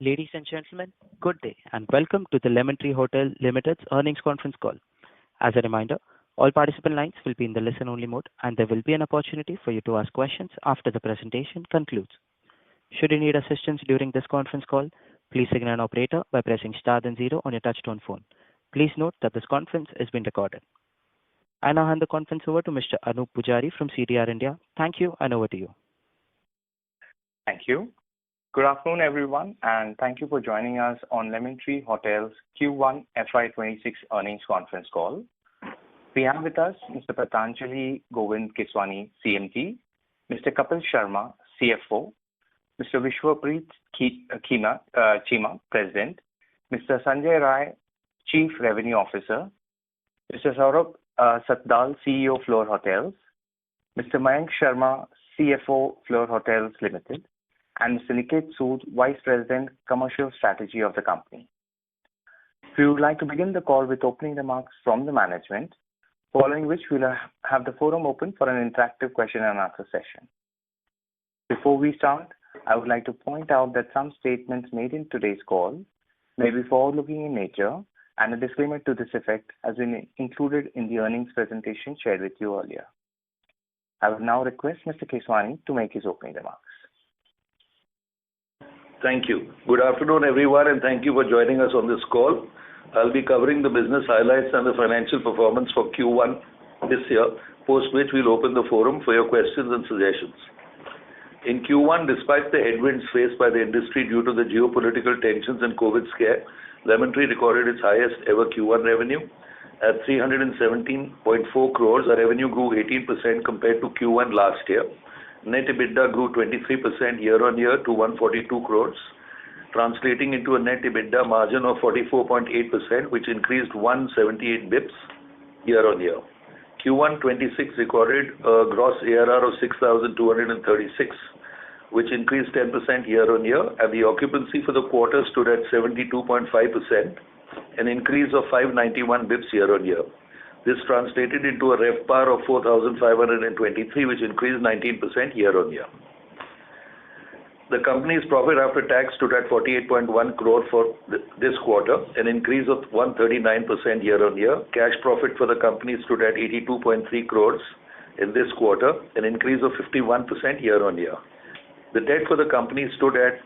Ladies and gentlemen, good day and welcome to the Lemon Tree Hotel Limited's earnings conference call. As a reminder, all participant lines will be in the listen-only mode, and there will be an opportunity for you to ask questions after the presentation concludes. Should you need assistance during this conference call, please signal an operator by pressing star then zero on your touchtone phone. Please note that this conference is being recorded. I now hand the conference over to Mr. Anup Pujari from CDR India. Thank you, and over to you. Thank you. Good afternoon, everyone, and thank you for joining us on Lemon Tree Hotels Q1 FY2026 earnings conference call. We have with us Mr. Patanjali Govind Keswani, CMD, Mr. Kapil Sharma, CFO, Mr. Vishwapreet Chima, President, Mr. Sanjay Rai, Chief Revenue Officer, Mr. Saurabh Satdal, CEO, Fleur Hotels, Mr. Mayank Sharma, CFO, Fleur Hotels Limited, and Mr. Niket Sood, Vice President, Commercial Strategy of the company. We would like to begin the call with opening remarks from the management, following which we'll have the forum open for an interactive question and answer session. Before we start, I would like to point out that some statements made in today's call may be forward-looking in nature, and a disclaimer to this effect has been included in the earnings presentation shared with you earlier. I would now request Mr. Keswani to make his opening remarks. Thank you. Good afternoon, everyone, and thank you for joining us on this call. I'll be covering the business highlights and the financial performance for Q1 this year, post which we'll open the forum for your questions and suggestions. In Q1, despite the headwinds faced by the industry due to the geopolitical tensions and COVID scare, Lemon Tree recorded its highest ever Q1 revenue. At 317.4 crores, our revenue grew 18% compared to Q1 last year. Net EBITDA grew 23% year-on-year to 142 crores, translating into a net EBITDA margin of 44.8%, which increased 178 bips year-on-year. Q1 26 recorded a gross ARR of 6,236, which increased 10% year-on-year, and the occupancy for the quarter stood at 72.5%, an increase of 591 bips year-on-year. This translated into a RevPAR of 4,523, which increased 19% year-on-year. The company's profit after tax stood at 48.1 crore for this quarter, an increase of 139% year-on-year. Cash profit for the company stood at 82.3 crores in this quarter, an increase of 51% year-on-year. The debt for the company stood at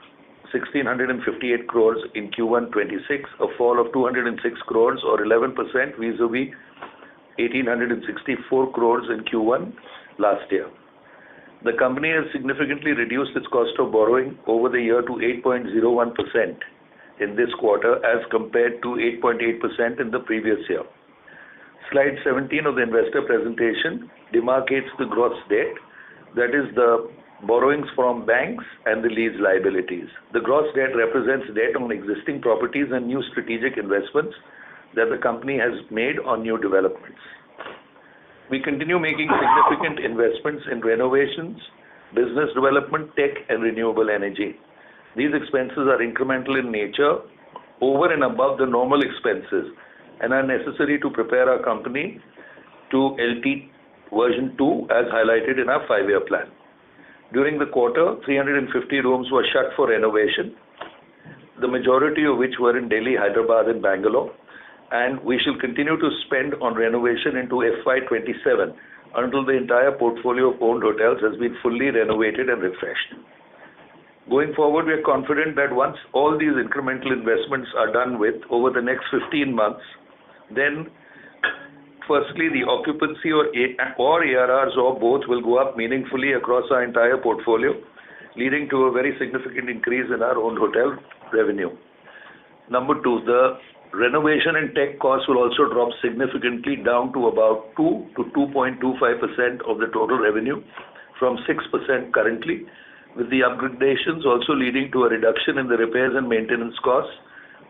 1,658 crores in Q1 26, a fall of 206 crores or 11% vis-a-vis 1,864 crores in Q1 last year. The company has significantly reduced its cost of borrowing over the year to 8.01% in this quarter as compared to 8.8% in the previous year. Slide 17 of the investor presentation demarcates the gross debt, that is the borrowings from banks and the lease liabilities. The gross debt represents debt on existing properties and new strategic investments that the company has made on new developments. We continue making significant investments in renovations, business development, tech, and renewable energy. These expenses are incremental in nature, over and above the normal expenses, and are necessary to prepare our company to LT version 2 as highlighted in our 5-year plan. During the quarter, 350 rooms were shut for renovation, the majority of which were in Delhi, Hyderabad, and Bangalore, and we shall continue to spend on renovation into FY27 until the entire portfolio of owned hotels has been fully renovated and refreshed. Going forward, we are confident that once all these incremental investments are done with over the next 15 months, then firstly, the occupancy or ARRs or both will go up meaningfully across our entire portfolio, leading to a very significant increase in our own hotel revenue. Number two, the renovation and tech costs will also drop significantly down to about 2 to 2.25% of the total revenue from 6% currently, with the upgradations also leading to a reduction in the repairs and maintenance costs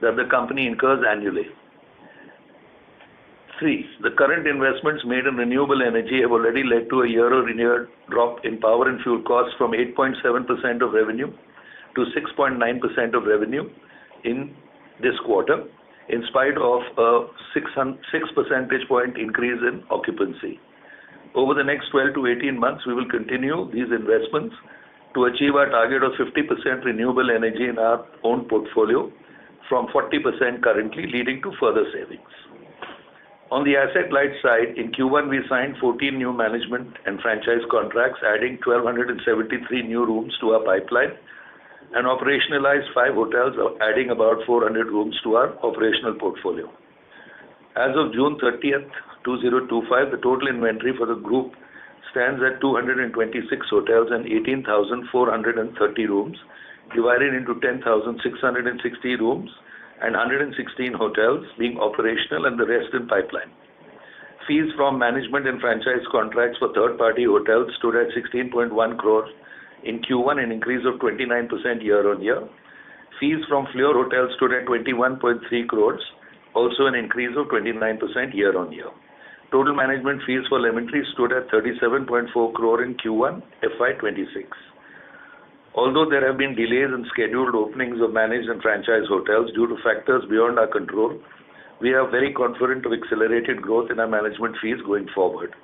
that the company incurs annually. 3. The current investments made in renewable energy have already led to a year-on-year drop in power and fuel costs from 8.7% of revenue to 6.9% of revenue in this quarter, in spite of a 6 percentage point increase in occupancy. Over the next 12 to 18 months, we will continue these investments to achieve our target of 50% renewable energy in our own portfolio from 40% currently, leading to further savings. On the asset-light side, in Q1 we signed 14 new management and franchise contracts, adding 1,273 new rooms to our pipeline, and operationalized 5 hotels, adding about 400 rooms to our operational portfolio. As of June 30th, 2025, the total inventory for the group stands at 226 hotels and 18,430 rooms, divided into 10,660 rooms and 116 hotels being operational and the rest in pipeline. Fees from management and franchise contracts for third-party hotels stood at 16.1 crores in Q1, an increase of 29% year-on-year. Fees from Fleur hotels stood at 21.3 crores, also an increase of 29% year-on-year. Total management fees for Lemon Tree stood at 37.4 crore in Q1 FY2026. Although there have been delays in scheduled openings of managed and franchise hotels due to factors beyond our control, we are very confident of accelerated growth in our management fees going forward.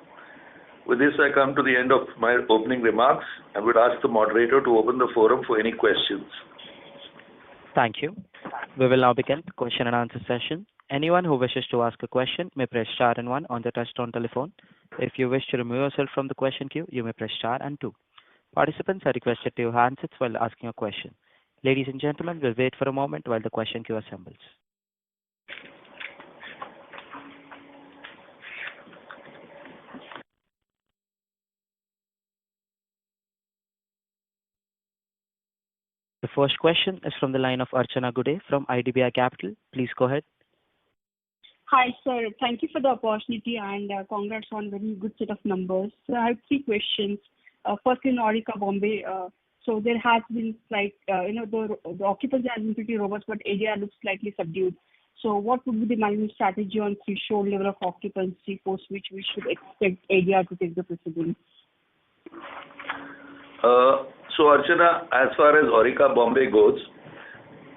With this, I come to the end of my opening remarks and would ask the moderator to open the forum for any questions. Thank you. We will now begin the question and answer session. Anyone who wishes to ask a question may press star and 1 on the touchtone telephone. If you wish to remove yourself from the question queue, you may press star and 2. Participants are requested to use handsets while asking a question. Ladies and gentlemen, we'll wait for a moment while the question queue assembles. The first question is from the line of Archana Gude from IDBI Capital. Please go ahead. Hi, sir. Thank you for the opportunity and congrats on very good set of numbers. So I have 3 questions. First, in Aurika, Bombay, so there has been slight, the occupancy has been pretty robust, but ADR looks slightly subdued. So what would be the management strategy on threshold level of occupancy post which we should expect ADR to take the precedence? So Archana, as far as Aurika, Bombay goes,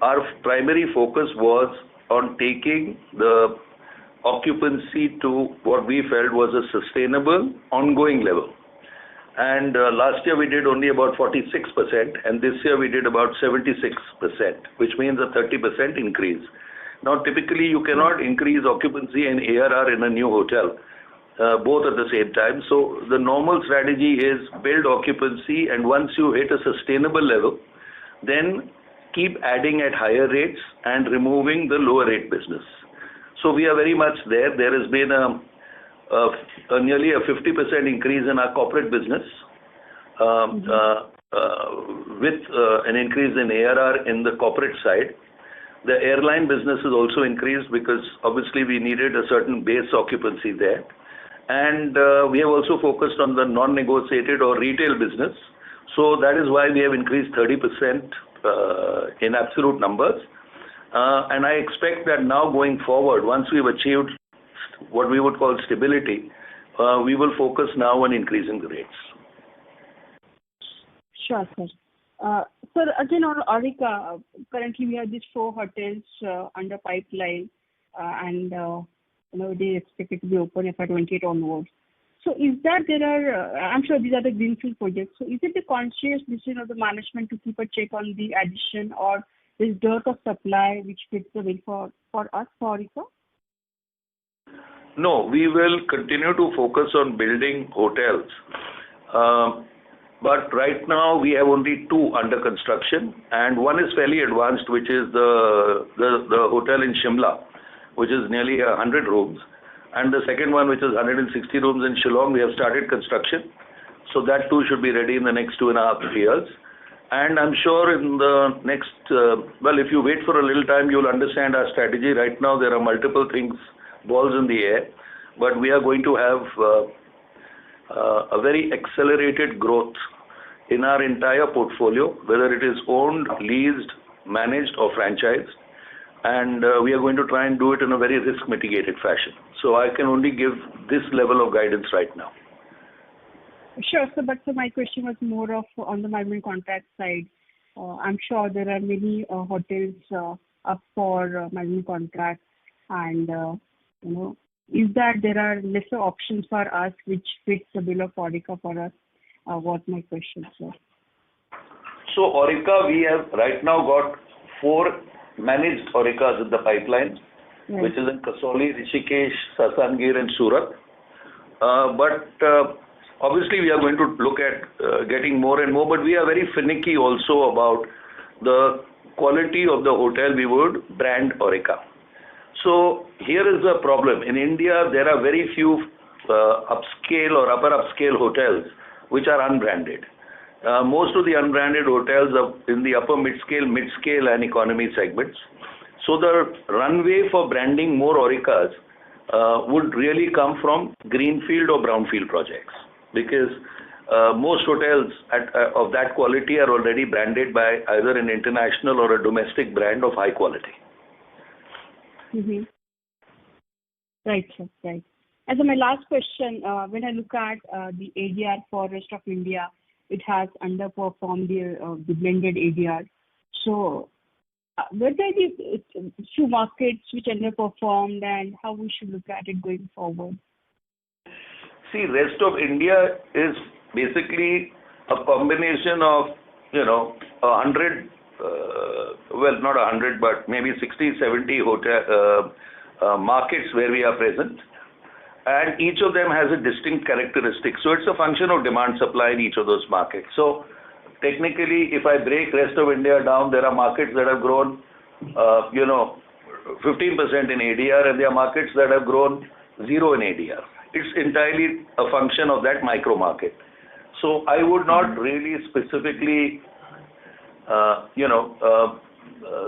our primary focus was on taking the occupancy to what we felt was a sustainable, ongoing level. And last year we did only about 46%, and this year we did about 76%, which means a 30% increase. Now, typically you cannot increase occupancy and ARR in a new hotel, both at the same time. So the normal strategy is build occupancy, and once you hit a sustainable level, then keep adding at higher rates and removing the lower rate business. So we are very much there. There has been nearly a 50% increase in our corporate business, with an increase in ARR in the corporate side. The airline business has also increased because obviously we needed a certain base occupancy there. And we have also focused on the non-negotiated or retail business. So that is why we have increased 30% in absolute numbers. And I expect that now going forward, once we've achieved what we would call stability, we will focus now on increasing the rates. Sure, sir. Sir, again on Aurika, currently we have these 4 hotels under pipeline, and they expect it to be open FY28 onwards. So is that there are, I'm sure these are the greenfield projects. So is it the conscious decision of the management to keep a check on the addition, or this dearth of supply which fits the bill for us, for Aurika? No, we will continue to focus on building hotels. But right now we have only 2 under construction, and one is fairly advanced, which is the hotel in Shimla, which is nearly 100 rooms. And the second one, which is 160 rooms in Shillong, we have started construction. So that too should be ready in the next 2.5 years. And I'm sure in the next, if you wait for a little time, you'll understand our strategy. Right now there are multiple things, balls in the air, but we are going to have a very accelerated growth in our entire portfolio, whether it is owned, leased, managed or franchised. And we are going to try and do it in a very risk mitigated fashion. So I can only give this level of guidance right now. Sure, sir. But so my question was more of on the management contract side. I'm sure there are many hotels up for management contracts, and is that there are lesser options for us which fits the bill of Aurika for us? What my question, sir? So Aurika, we have right now got 4 managed Aurikas in the pipeline, which is in Kasoli, Rishikesh, Sasangir and Surat. But obviously we are going to look at getting more and more, but we are very finicky also about the quality of the hotel we would brand Aurika. So here is the problem. In India, there are very few upscale or upper upscale hotels which are unbranded. Most of the unbranded hotels are in the upper mid-scale and economy segments. So the runway for branding more Aurikas would really come from greenfield or brownfield projects, because most hotels of that quality are already branded by either an international or a domestic brand of high quality. Mm-hmm. Right, sir. Right. And so my last question, when I look at the ADR for rest of India, it has underperformed the blended ADR. So were there the few markets which underperformed, and how we should look at it going forward? See, rest of India is basically a combination of, 100, well, not 100, but maybe 60, 70 hotel markets where we are present. And each of them has a distinct characteristic. So it's a function of demand supply in each of those markets. So technically, if I break rest of India down, there are markets that have grown, 15% in ADR, and there are markets that have grown 0 in ADR. It's entirely a function of that micro market. So I would not really specifically,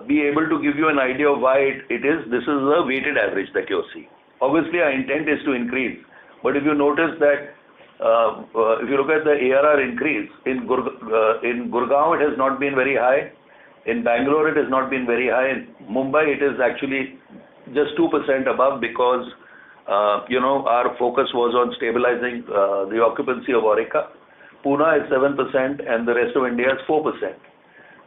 be able to give you an idea of why it is. This is a weighted average that you'll see. Obviously, our intent is to increase. But if you notice that, if you look at the ARR increase, in Gurgaon, it has not been very high. In Bangalore, it has not been very high. In Mumbai, it is actually just 2% above, because, our focus was on stabilizing the occupancy of Aurika. Pune is 7% and the rest of India is 4%.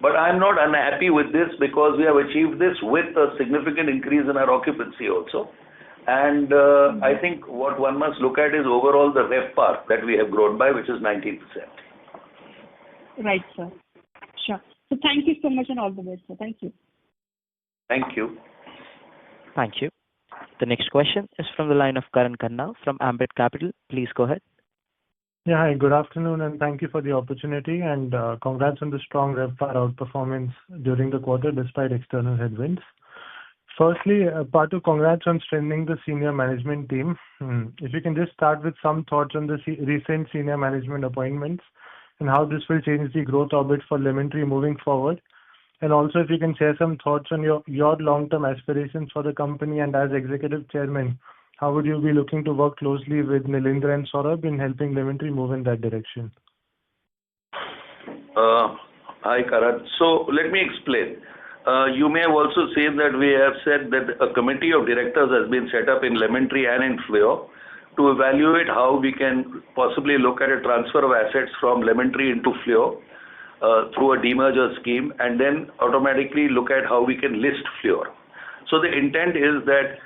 But I'm not unhappy with this, because we have achieved this with a significant increase in our occupancy also. And I think what one must look at is overall the RevPAR that we have grown by, which is 19%. Right, sir. Sure. So thank you so much and all the best, sir. Thank you. Thank you. Thank you. The next question is from the line of Karan Khanna from Ambit Capital. Please go ahead. Yeah, hi, good afternoon, and thank you for the opportunity, and congrats on the strong RevPAR outperformance during the quarter despite external headwinds. Firstly, Patu, congrats on strengthening the senior management team. If you can just start with some thoughts on the recent senior management appointments and how this will change the growth orbit for Lemon Tree moving forward. And also, if you can share some thoughts on your long-term aspirations for the company, and as executive chairman, how would you be looking to work closely with Nilendra and Saurabh in helping Lemon Tree move in that direction? Hi, Karan. So let me explain. You may have also seen that we have said that a committee of directors has been set up in Lemon Tree and in Fleur to evaluate how we can possibly look at a transfer of assets from Lemon Tree into Fleur through a demerger scheme, and then automatically look at how we can list Fleur. So the intent is that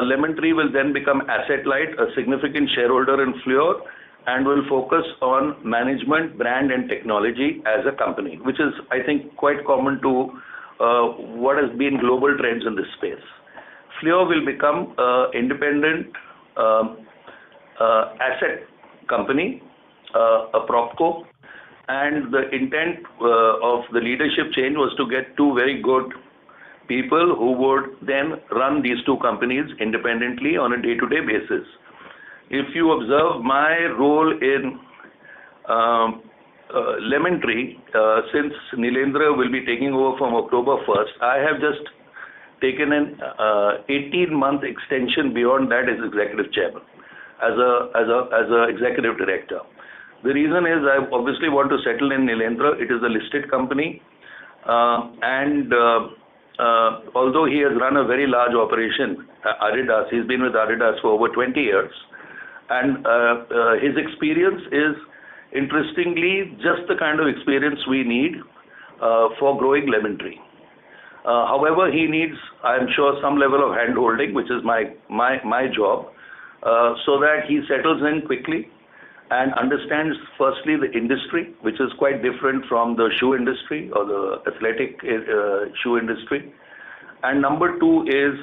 Lemon Tree will then become asset light, a significant shareholder in Fleur, and will focus on management, brand and technology as a company, which is, I think, quite common to what has been global trends in this space. Fleur will become independent asset company, a propco, and the intent of the leadership change was to get 2 very good people who would then run these 2 companies independently on a day-to-day basis. If you observe my role in Lemon Tree, since Nilendra will be taking over from October 1st, I have just taken an 18-month extension beyond that as executive chairman, as a executive director. The reason is I obviously want to settle in Nilendra. It is a listed company, and although he has run a very large operation, Adidas, he's been with Adidas for over 20 years, and his experience is, interestingly, just the kind of experience we need for growing Lemon Tree. However, he needs, I'm sure, some level of hand-holding, which is my job, so that he settles in quickly and understands firstly the industry, which is quite different from the shoe industry or the athletic shoe industry. And number two is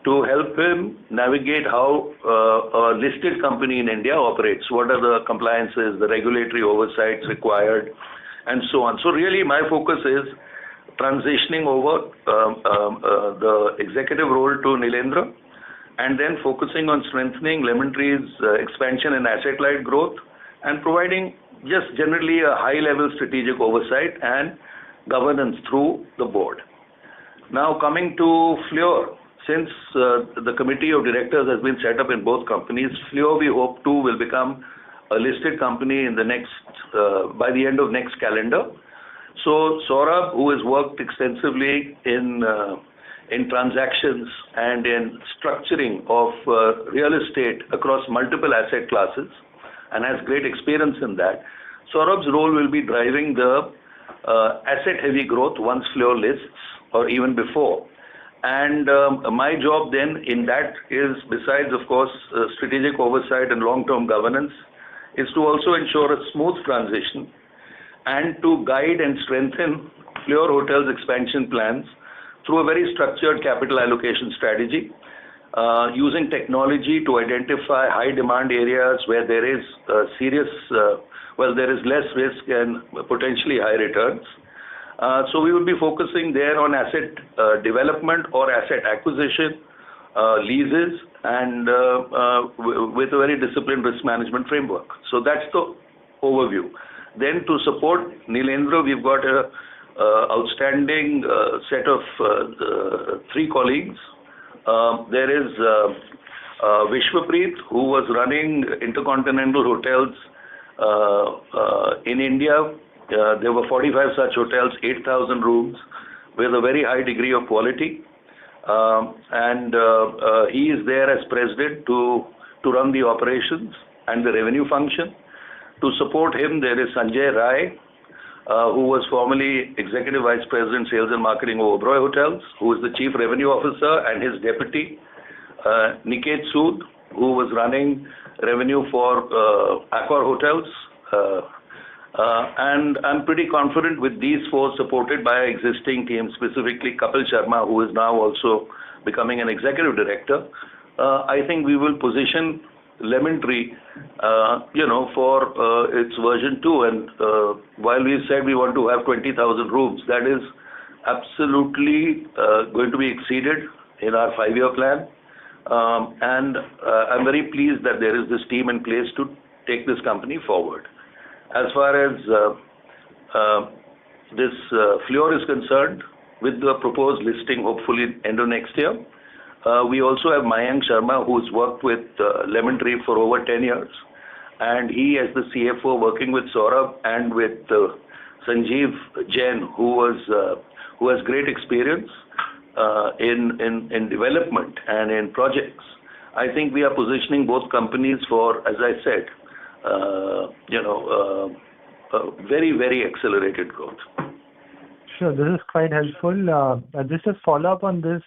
to help him navigate how a listed company in India operates. What are the compliances, the regulatory oversights required, and so on. So really my focus is transitioning over the executive role to Nilendra, and then focusing on strengthening Lemon Tree's expansion and asset-light growth, and providing just generally a high-level strategic oversight and governance through the board. Now coming to Fleur, since the committee of directors has been set up in both companies, Fleur we hope to will become a listed company in the next by the end of next calendar. So Saurabh, who has worked extensively in transactions and in structuring of real estate across multiple asset classes and has great experience in that, Saurabh's role will be driving the asset-heavy growth once Fleur lists or even before. And my job then in that is, besides of course strategic oversight and long-term governance, is to also ensure a smooth transition and to guide and strengthen Fleur Hotels expansion plans through a very structured capital allocation strategy, using technology to identify high demand areas where there is there is less risk and potentially high returns. So we will be focusing there on asset development or asset acquisition, leases, and with a very disciplined risk management framework. So that's the overview. Then to support Nilendra, we've got a outstanding set of three colleagues. There is Vishwapreet, who was running Intercontinental Hotels in India. There were 45 such hotels, 8,000 rooms, with a very high degree of quality. And he is there as president to run the operations and the revenue function. To support him, there is Sanjay Rai, who was formerly Executive Vice President, Sales and Marketing of Oberoi Hotels, who is the Chief Revenue Officer, and his deputy, Niket Sood, who was running revenue for Accor Hotels. And I'm pretty confident with these four, supported by our existing team, specifically Kapil Sharma, who is now also becoming an executive director. I think we will position Lemon Tree, for its version 2. And while we said we want to have 20,000 rooms, that is absolutely going to be exceeded in our 5-year plan. And I'm very pleased that there is this team in place to take this company forward. As far as this Fleur is concerned, with the proposed listing hopefully end of next year, we also have Mayank Sharma, who's worked with Lemon Tree for over 10 years. And he, as the CFO, working with Saurabh and with Sanjeev Jain, who has great experience in development and in projects. I think we are positioning both companies for, as I said, very, very accelerated growth. Sure, this is quite helpful. Just a follow-up on this.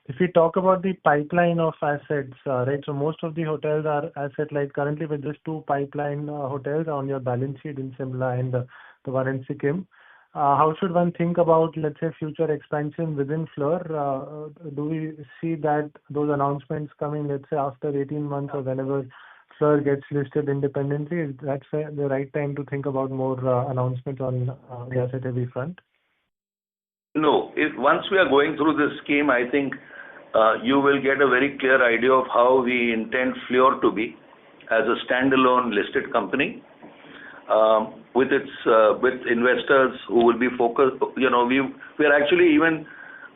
If we talk about the pipeline of assets, right, so most of the hotels are asset-light currently, with just 2 pipeline hotels on your balance sheet in Simla and the one in Sikkim. How should one think about, let's say, future expansion within Fleur? Do we see that those announcements coming, let's say, after 18 months or whenever Fleur gets listed independently? Is that the right time to think about more announcements on the asset-heavy front? No. Once we are going through this scheme, I think you will get a very clear idea of how we intend Fleur to be as a standalone listed company, with investors who will be focused. We are actually even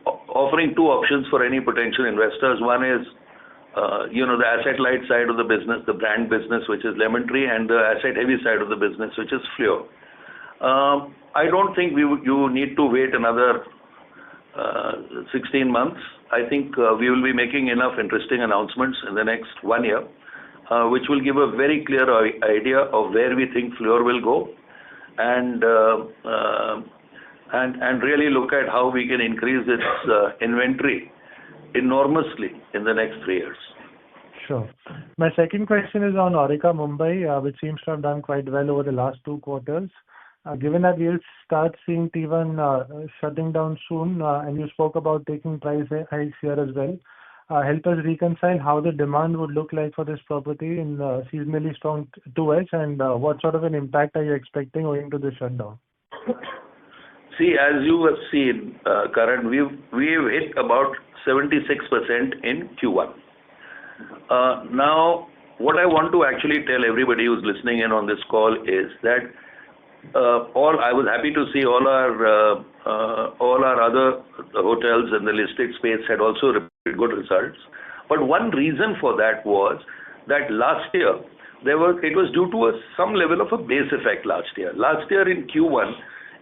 offering 2 options for any potential investors. One is the asset-light side of the business, the brand business, which is Lemon Tree, and the asset-heavy side of the business, which is Fleur. I don't think you need to wait another 16 months. I think we will be making enough interesting announcements in the next 1 year, which will give a very clear idea of where we think Fleur will go, and really look at how we can increase its inventory enormously in the next 3 years. Sure. My second question is on Aurika Mumbai, which seems to have done quite well over the last 2 quarters. Given that we'll start seeing T1 shutting down soon, and you spoke about taking price hikes here as well, help us reconcile how the demand would look like for this property in seasonally strong 2H, and what sort of an impact are you expecting owing to the shutdown? See, as you have seen, Karan, we've hit about 76% in Q1. Now, what I want to actually tell everybody who's listening in on this call is that I was happy to see all our other hotels in the listed space had also reported good results. But one reason for that was that last year it was due to some level of a base effect last year. Last year in Q1,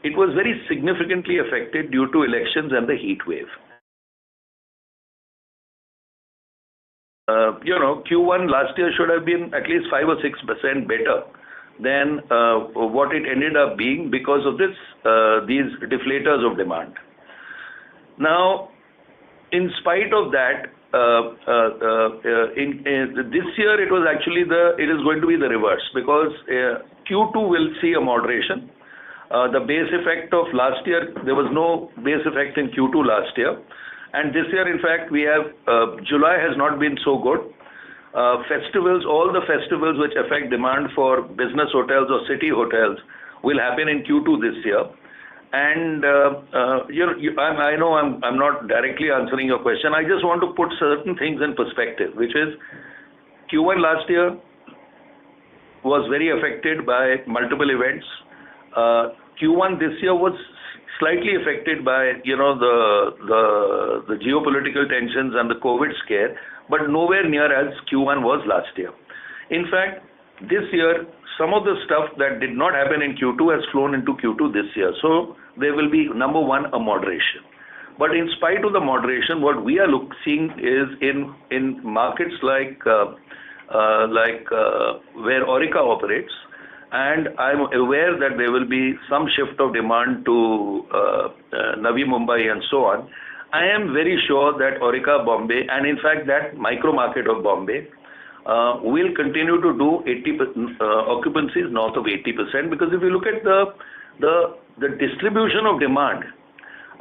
it was very significantly affected due to elections and the heat wave. Q1 last year should have been at least 5 or 6% better than what it ended up being because of these deflators of demand. Now, in spite of that, this year it is going to be the reverse, because Q2 will see a moderation. The base effect of last year, there was no base effect in Q2 last year. And this year, in fact, we have July has not been so good. Festivals, all the festivals which affect demand for business hotels or city hotels will happen in Q2 this year. And I know I'm not directly answering your question. I just want to put certain things in perspective, which is Q1 last year was very affected by multiple events. Q1 this year was slightly affected by the geopolitical tensions and the COVID scare, but nowhere near as Q1 was last year. In fact, this year, some of the stuff that did not happen in Q2 has flown into Q2 this year. So there will be, number one, a moderation. But in spite of the moderation, what we are seeing is in markets like where Aurika operates, and I'm aware that there will be some shift of demand to Navi Mumbai and so on. I am very sure that Aurika Bombay, and in fact that micro market of Bombay, will continue to do 80% occupancies north of 80%, because if you look at the distribution of demand,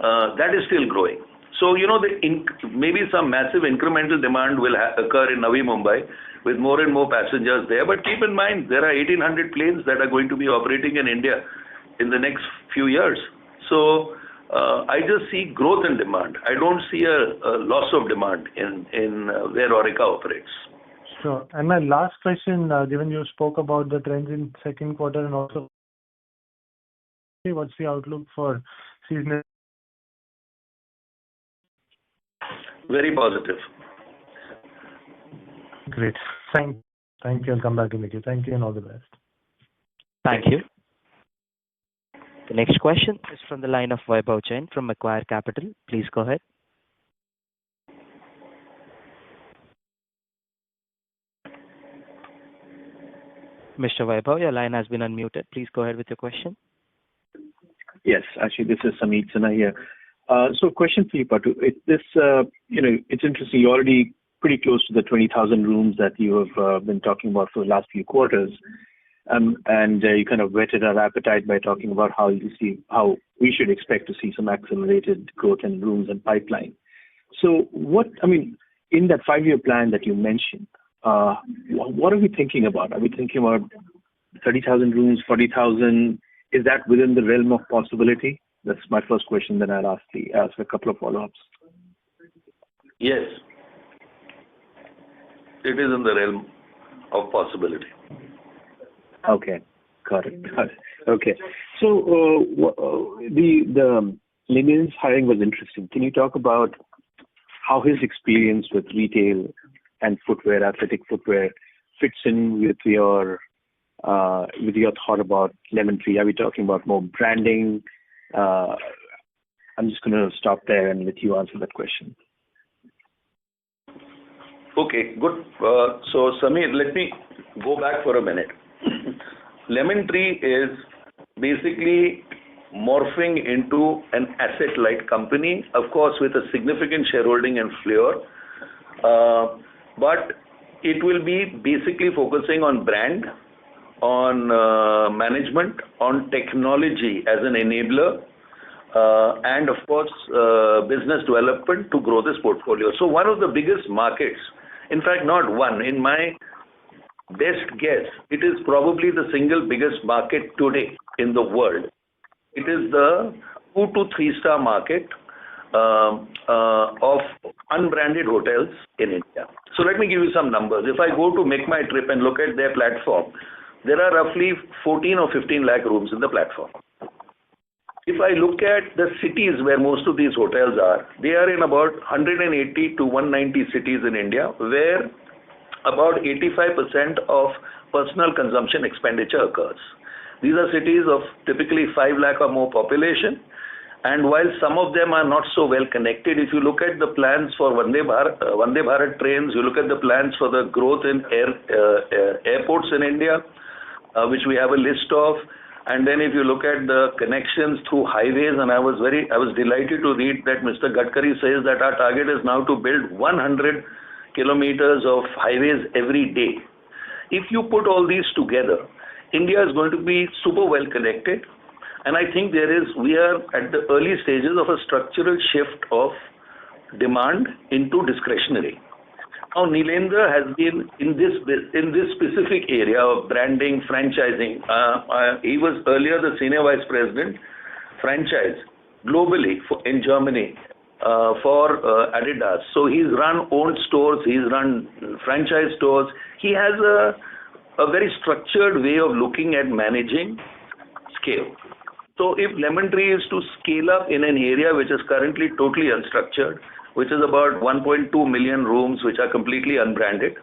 that is still growing. So, maybe some massive incremental demand will occur in Navi Mumbai with more and more passengers there. But keep in mind, there are 1,800 planes that are going to be operating in India in the next few years. So, I just see growth in demand. I don't see a loss of demand in where Aurika operates. Sure. And my last question, given you spoke about the trends in second quarter and also what's the outlook for seasonal? Very positive. Great. Thank you. I'll come back in with you. Thank you and all the best. Thank you. The next question is from the line of Vaibhav Jain from Macquarie Capital. Please go ahead. Mr. Vaibhav, your line has been unmuted. Please go ahead with your question. Yes, actually, this is Sameet Sinha here. So, question for you, Patu. It's interesting. You're already pretty close to the 20,000 rooms that you have been talking about for the last few quarters, and you kind of whetted our appetite by talking about how we should expect to see some accelerated growth in rooms and pipeline. So, in that 5-year plan that you mentioned, what are we thinking about? Are we thinking about 30,000 rooms, 40,000? Is that within the realm of possibility? That's my first question. Then I'll ask a couple of follow-ups. Yes, it is in the realm of possibility. Okay, got it. Okay, so the Lenien's hiring was interesting. Can you talk about how his experience with retail and footwear, athletic footwear, fits in with your thought about Lemon Tree? Are we talking about more branding? I'm just going to stop there and let you answer that question. Okay, good. So, Sameer, let me go back for a minute. Lemon Tree is basically morphing into an asset-light company, of course, with a significant shareholding in Fleur. But it will be basically focusing on brand, on management, on technology as an enabler, and of course, business development to grow this portfolio. So one of the biggest markets, in fact, not one, in my best guess, it is probably the single biggest market today in the world. It is the 2 to 3 star market of unbranded hotels in India. So let me give you some numbers. If I go to Make My Trip and look at their platform, there are roughly 14 or 15 lakh rooms in the platform. If I look at the cities where most of these hotels are, they are in about 180 to 190 cities in India, where about 85% of personal consumption expenditure occurs. These are cities of typically 5 lakh or more population. And while some of them are not so well connected, if you look at the plans for Vande Bharat trains, you look at the plans for the growth in airports in India, which we have a list of, and then if you look at the connections through highways, and I was delighted to read that Mr. Gadkari says that our target is now to build 100 kilometers of highways every day. If you put all these together, India is going to be super well connected. And I think we are at the early stages of a structural shift of demand into discretionary. Now, Neelendra has been in this specific area of branding, franchising. He was earlier the Senior Vice President, franchise, globally in Germany for Adidas. So he's run owned stores, he's run franchise stores. He has a very structured way of looking at managing scale. So if Lemon Tree is to scale up in an area which is currently totally unstructured, which is about 1.2 million rooms which are completely unbranded,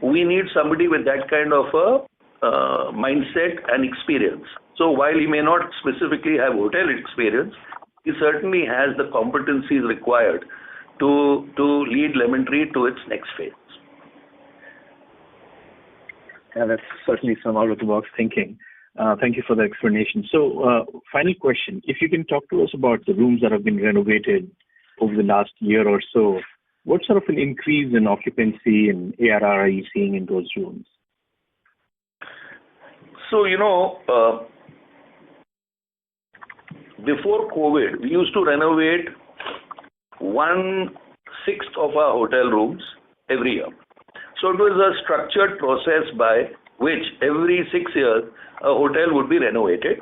we need somebody with that kind of a mindset and experience. So while he may not specifically have hotel experience, he certainly has the competencies required to lead Lemon Tree to its next phase. Yeah, that's certainly some out-of-the-box thinking. Thank you for the explanation. So, final question. If you can talk to us about the rooms that have been renovated over the last year or so, what sort of an increase in occupancy and ARR are you seeing in those rooms? So, before COVID, we used to renovate 1/6 of our hotel rooms every year. So it was a structured process by which every 6 years a hotel would be renovated,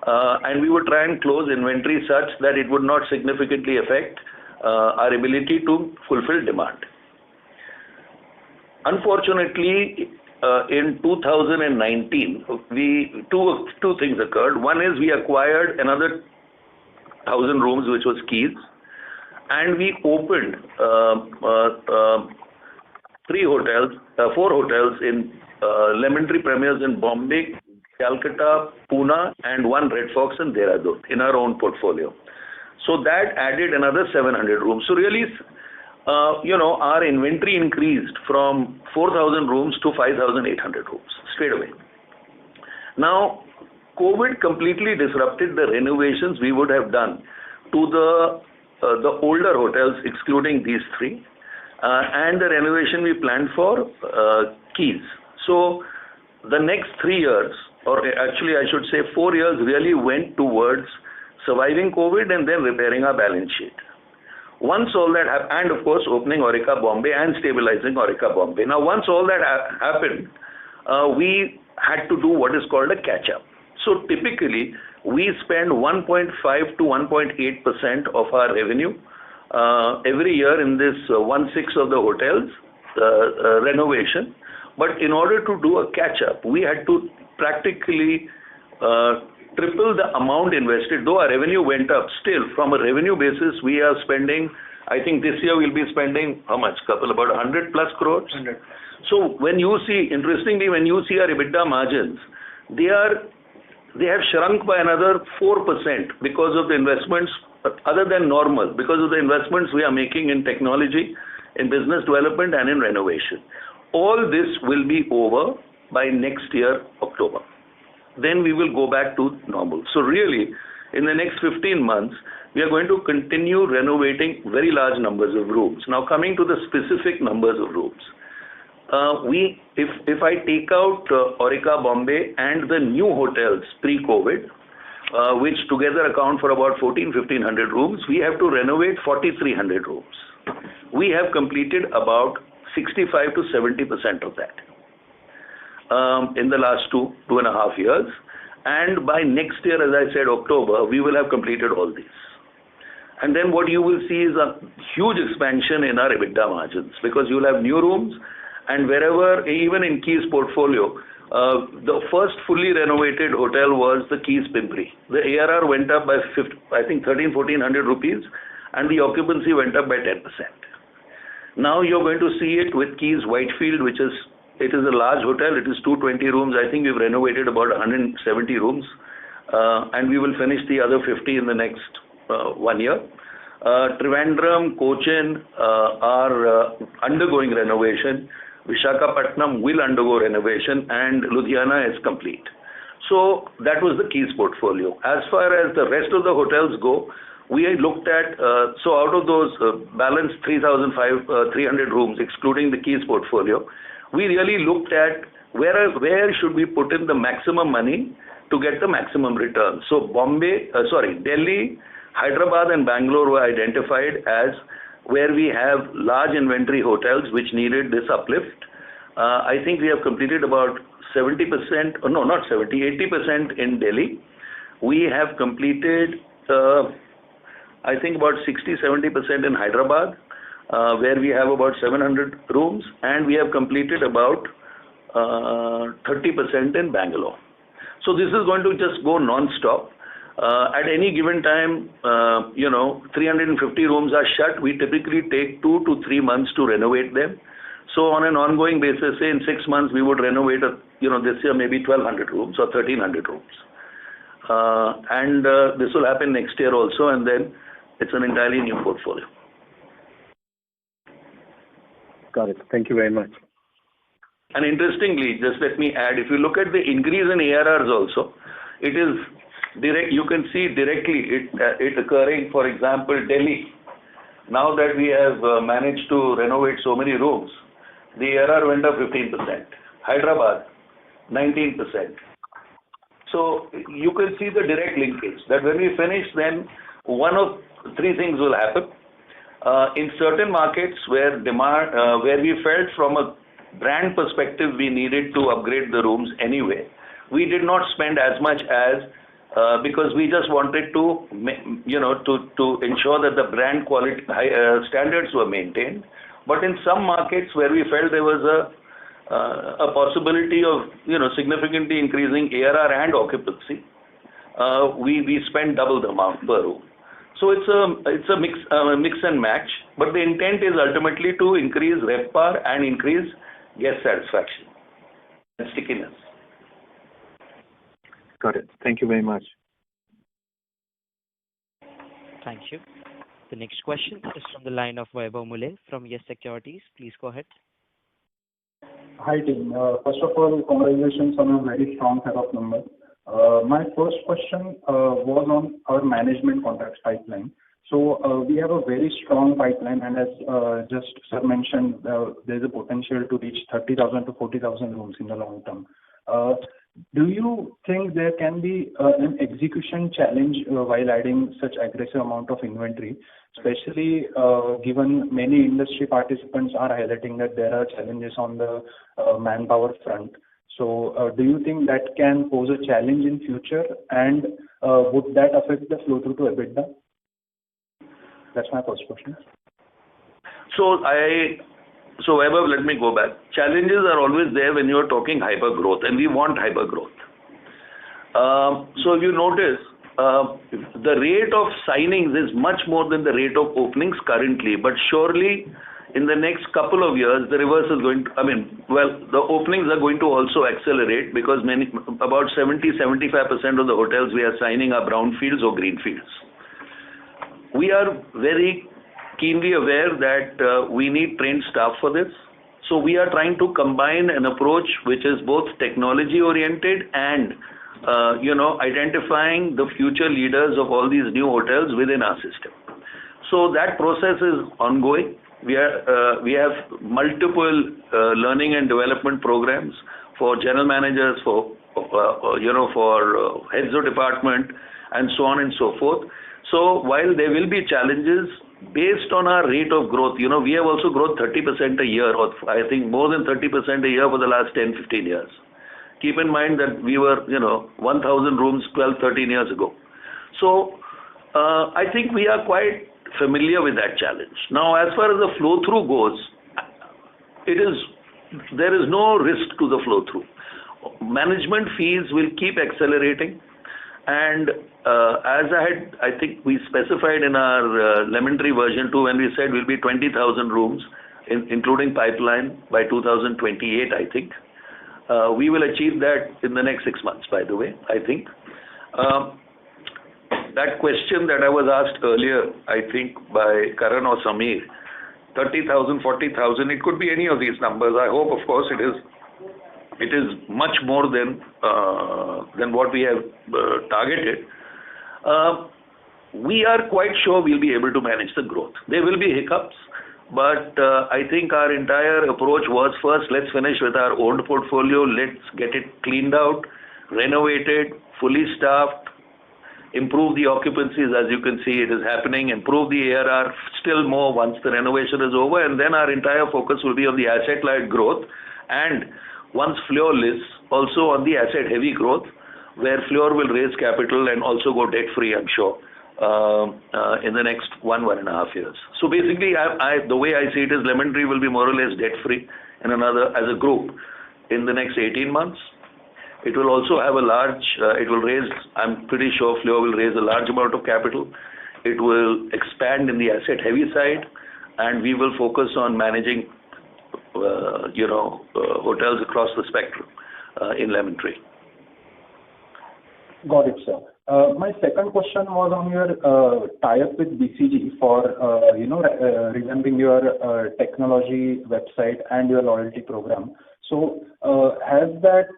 and we would try and close inventory such that it would not significantly affect our ability to fulfill demand. Unfortunately, in 2019, two things occurred. One is we acquired another 1,000 rooms, which was Keys, and we opened 4 hotels in Lemon Tree Premiers in Bombay, Calcutta, Pune, and 1 Red Fox in Dehradun in our own portfolio. So that added another 700 rooms. So really, our inventory increased from 4,000 rooms to 5,800 rooms straight away. Now, COVID completely disrupted the renovations we would have done to the older hotels, excluding these 3, and the renovation we planned for Keys. So the next 3 years, or actually I should say 4 years, really went towards surviving COVID and then repairing our balance sheet. Once all that happened, and of course opening Aurika Bombay and stabilizing Aurika Bombay. Now once all that happened, we had to do what is called a catch-up. So typically, we spend 1.5 to 1.8% of our revenue every year in this 1/6 of the hotels renovation. But in order to do a catch-up, we had to practically triple the amount invested. Though our revenue went up, still from a revenue basis, we are spending, I think this year we'll be spending how much, Kapil? About 100 plus crores? 100. So when you see, interestingly, when you see our EBITDA margins, they have shrunk by another 4% because of the investments, other than normal, because of the investments we are making in technology, in business development, and in renovation. All this will be over by next year, October. Then we will go back to normal. So really, in the next 15 months, we are going to continue renovating very large numbers of rooms. Now coming to the specific numbers of rooms. if I take out Aurika Bombay and the new hotels pre-COVID, which together account for about 1,500 rooms, we have to renovate 4,300 rooms. We have completed about 65 to 70% of that in the last two and a half years. And by next year, as I said, October, we will have completed all these. And then what you will see is a huge expansion in our EBITDA margins, because you will have new rooms, and wherever, even in Keys portfolio, the first fully renovated hotel was the Keys Pimpri. The ARR went up by I think 1,400 rupees, and the occupancy went up by 10%. Now you're going to see it with Keys Whitefield, it is a large hotel. It is 220 rooms. I think we've renovated about 170 rooms, and we will finish the other 50 in the next 1 year. Trivandrum, Cochin are undergoing renovation. Visakhapatnam will undergo renovation, and Ludhiana is complete. So that was the Keys portfolio. As far as the rest of the hotels go, we looked at, so out of those balanced 3,300 rooms, excluding the Keys portfolio, we really looked at where should we put in the maximum money to get the maximum return. So Delhi, Hyderabad and Bangalore were identified as where we have large inventory hotels which needed this uplift. I think we have completed about 70%, no, not 70, 80% in Delhi. We have completed, I think about 60-70% in Hyderabad, where we have about 700 rooms, and we have completed about 30% in Bangalore. So this is going to just go non-stop. At any given time, 350 rooms are shut. We typically take 2 to 3 months to renovate them. So on an ongoing basis, say in 6 months, we would renovate, this year maybe 1,200 rooms or 1,300 rooms. And this will happen next year also, and then it's an entirely new portfolio. Got it. Thank you very much. And interestingly, just let me add, if you look at the increase in ARRs also, it is direct. You can see directly it occurring. For example, Delhi. Now that we have managed to renovate so many rooms, the ARR went up 15%. Hyderabad, 19%. So you can see the direct linkage that when we finish, then one of three things will happen. In certain markets where demand, where we felt from a brand perspective we needed to upgrade the rooms anyway, we did not spend as much as because we just wanted to, to ensure that the brand quality standards were maintained. But in some markets where we felt there was a possibility of significantly increasing ARR and occupancy, we spent double the amount per room. So it's a mix and match, but the intent is ultimately to increase RevPAR and increase guest satisfaction and stickiness. Got it. Thank you very much. Thank you. The next question is from the line of Vaibhav Muley from Yes Securities. Please go ahead. Hi team. First of all, congratulations on a very strong set of numbers. My first question was on our management contracts pipeline. So we have a very strong pipeline, and as just sir mentioned, there's a potential to reach 30,000 to 40,000 rooms in the long term. Do you think there can be an execution challenge while adding such aggressive amount of inventory, especially given many industry participants are highlighting that there are challenges on the manpower front? So do you think that can pose a challenge in future, and would that affect the flow through to EBITDA? That's my first question. So Vaibhav, let me go back. Challenges are always there when you're talking hyper growth, and we want hyper growth. So if you notice, the rate of signings is much more than the rate of openings currently, but surely in the next couple of years, the reverse is going to, the openings are going to also accelerate, because about 70-75% of the hotels we are signing are brownfields or greenfields. We are very keenly aware that we need trained staff for this. So we are trying to combine an approach which is both technology oriented and identifying the future leaders of all these new hotels within our system. So that process is ongoing. We have multiple learning and development programs for general managers, for heads of department, and so on and so forth. So while there will be challenges based on our rate of growth, we have also grown 30% a year, or I think more than 30% a year for the last 10, 15 years. Keep in mind that we were, 1,000 rooms 12, 13 years ago. So I think we are quite familiar with that challenge. Now, as far as the flow-through goes, there is no risk to the flow-through. Management fees will keep accelerating, and as I think we specified in our Lemon Tree version 2 when we said we'll be 20,000 rooms, including pipeline, by 2028, I think. We will achieve that in the next 6 months, by the way, I think. That question that I was asked earlier, I think by Karan or Samir, 30,000, 40,000, it could be any of these numbers. I hope, of course, it is much more than what we have targeted. We are quite sure we'll be able to manage the growth. There will be hiccups, but I think our entire approach was, first, let's finish with our owned portfolio, let's get it cleaned out, renovated, fully staffed, improve the occupancies. As you can see, it is happening, improve the ARR still more once the renovation is over, and then our entire focus will be on the asset-light growth, and once Fleur lists, also on the asset-heavy growth, where Fleur will raise capital and also go debt-free, I'm sure, in the next 1.5 years. So basically, the way I see it is Lemon Tree will be more or less debt-free as a group in the next 18 months. It will also have I'm pretty sure Fleur will raise a large amount of capital. It will expand in the asset-heavy side, and we will focus on managing, hotels across the spectrum in Lemon Tree. Got it, sir. My second question was on your tie-up with BCG for, revamping your technology website and your loyalty program. So has that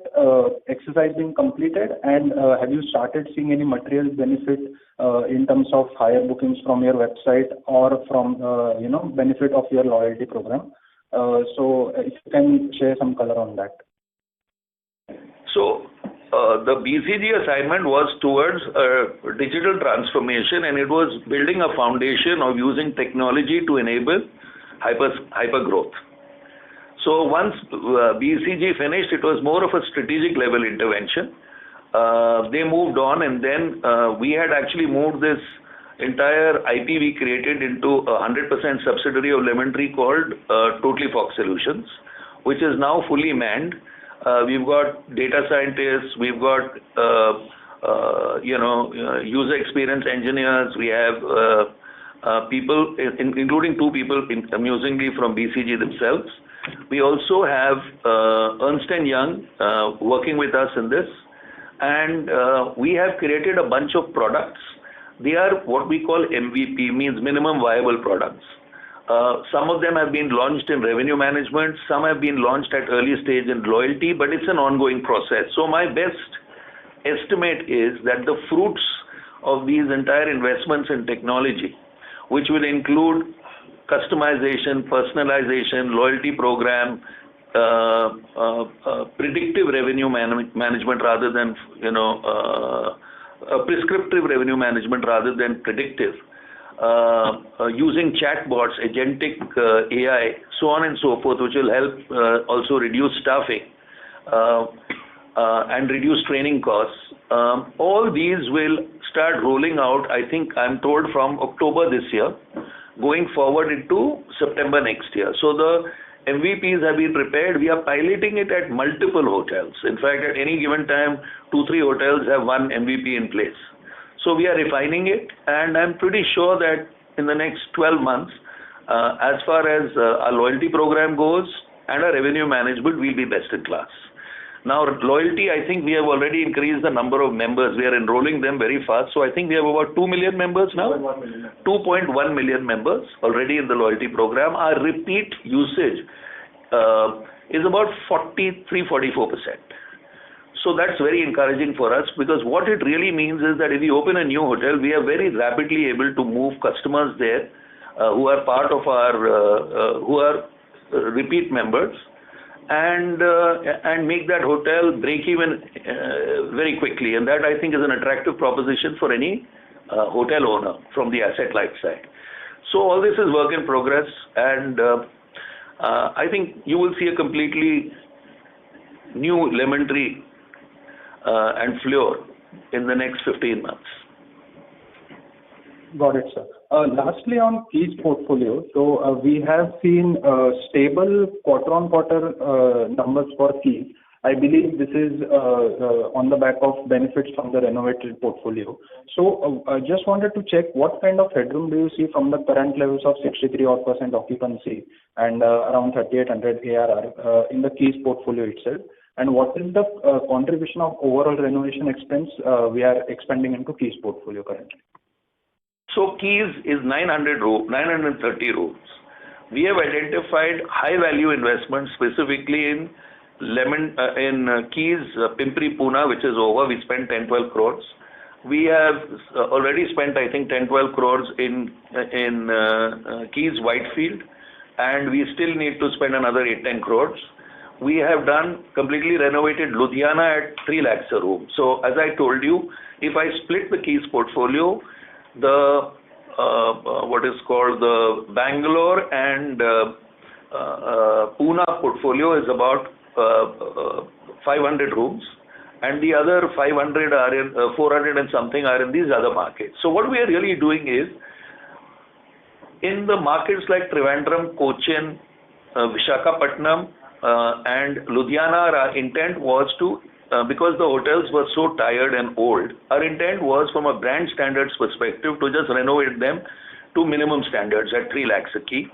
exercise been completed, and have you started seeing any material benefit in terms of higher bookings from your website or from, benefit of your loyalty program? So if you can share some color on that. So the BCG assignment was towards digital transformation, and it was building a foundation of using technology to enable hyper growth. So once BCG finished, it was more of a strategic level intervention. They moved on, and then we had actually moved this entire IP we created into a 100% subsidiary of Lemon Tree called Totally Fox Solutions, which is now fully manned. We've got data scientists, we've got user experience engineers, we have people, including 2 people amusingly from BCG themselves. We also have Ernst & Young working with us in this, and we have created a bunch of products. They are what we call MVP, means minimum viable products. Some of them have been launched in revenue management, some have been launched at early stage in loyalty, but it's an ongoing process. So my best estimate is that the fruits of these entire investments in technology, which will include customization, personalization, loyalty program, predictive revenue management rather than, prescriptive revenue management rather than predictive, using chatbots, agentic AI, so on and so forth, which will help also reduce staffing and reduce training costs. All these will start rolling out, I think I'm told, from October this year, going forward into September next year. So the MVPs have been prepared. We are piloting it at multiple hotels. In fact, at any given time, 2-3 hotels have one MVP in place. So we are refining it, and I'm pretty sure that in the next 12 months, as far as our loyalty program goes and our revenue management, we'll be best in class. Now, loyalty, I think we have already increased the number of members. We are enrolling them very fast. So I think we have about 2 million members now. 2.1 million members already in the loyalty program. Our repeat usage is about 43-44%. So that's very encouraging for us, because what it really means is that if we open a new hotel, we are very rapidly able to move customers there who are part of our, who are repeat members, and make that hotel break even very quickly. And that, I think, is an attractive proposition for any hotel owner from the asset light side. So all this is work in progress, and I think you will see a completely new Lemon Tree and Fleur in the next 15 months. Got it, sir. Lastly, on Keys portfolio, so we have seen stable quarter-on-quarter numbers for Keys. I believe this is on the back of benefits from the renovated portfolio. So I just wanted to check what kind of headroom do you see from the current levels of 63% occupancy and around 3,800 ARR in the Keys portfolio itself? And what is the contribution of overall renovation expense we are expanding into Keys portfolio currently? So Keys is 930 rooms. We have identified high value investments specifically in Keys Pimpri Pune, which is over. We spent 10-12 crores. We have already spent, I think, 10-12 crores in Keys Whitefield, and we still need to spend another 8-10 crores. We have done completely renovated Ludhiana at 3 lakhs a room. So as I told you, if I split the Keys portfolio, the what is called the Bangalore and Pune portfolio is about 500 rooms, and the other 500 are in 400 and something are in these other markets. So what we are really doing is, in the markets like Trivandrum, Cochin, Visakhapatnam, and Ludhiana, our intent was to, because the hotels were so tired and old, our intent was from a brand standards perspective to just renovate them to minimum standards at 3 lakhs a key.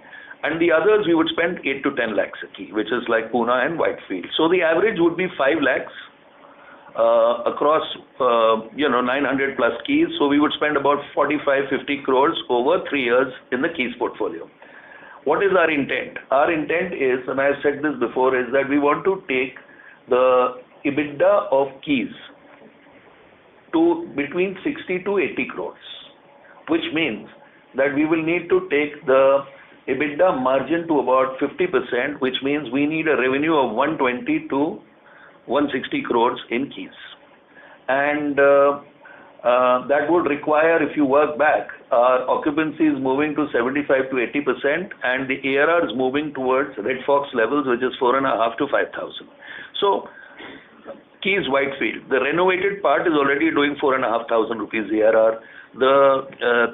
And the others we would spend 8 to 10 lakhs a key, which is like Pune and Whitefield. So the average would be 5 lakhs across 900 plus keys. So we would spend about 45-50 crores over 3 years in the Keys portfolio. What is our intent? Our intent is, and I have said this before, is that we want to take the EBITDA of Keys to between 60 to 80 crores, which means that we will need to take the EBITDA margin to about 50%, which means we need a revenue of 120 to 160 crores in Keys. And that would require, if you work back, our occupancy is moving to 75 to 80%, and the ARR is moving towards Red Fox levels, which is 4,500 to 5,000. So Keys Whitefield, the renovated part is already doing 4,500 rupees ARR. The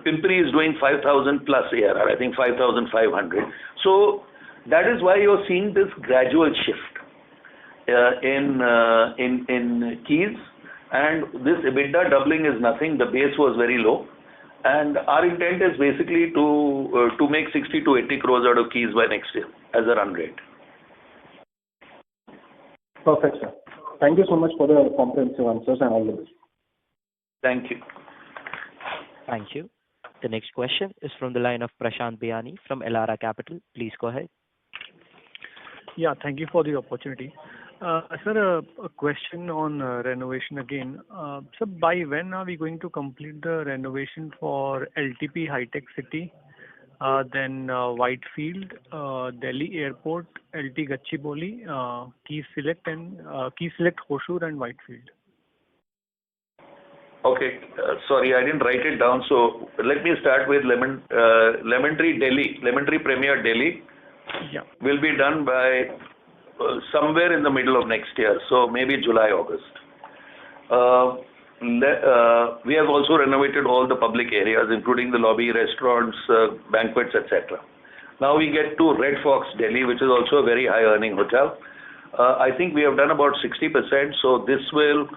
Pimpri is doing 5,000 plus ARR, I think 5,500. So that is why you're seeing this gradual shift in Keys, and this EBITDA doubling is nothing. The base was very low, and our intent is basically to make 60 to 80 crores out of Keys by next year as a run rate. Perfect, sir. Thank you so much for the comprehensive answers and all the best. Thank you. Thank you. The next question is from the line of Prashant Biyani from Elara Capital. Please go ahead. Yeah, thank you for the opportunity. Sir, a question on renovation again. So by when are we going to complete the renovation for LTP High-Tech City, then Whitefield, Delhi Airport, LT Gachibowli, Keys Select Hosur and Whitefield? Okay, sorry, I didn't write it down. So let me start with Lemon Tree Delhi, Lemon Tree Premier Delhi. Yeah. Will be done by somewhere in the middle of next year, so maybe July, August. We have also renovated all the public areas, including the lobby, restaurants, banquets, etc. Now we get to Red Fox Delhi, which is also a very high earning hotel. I think we have done about 60%, so this will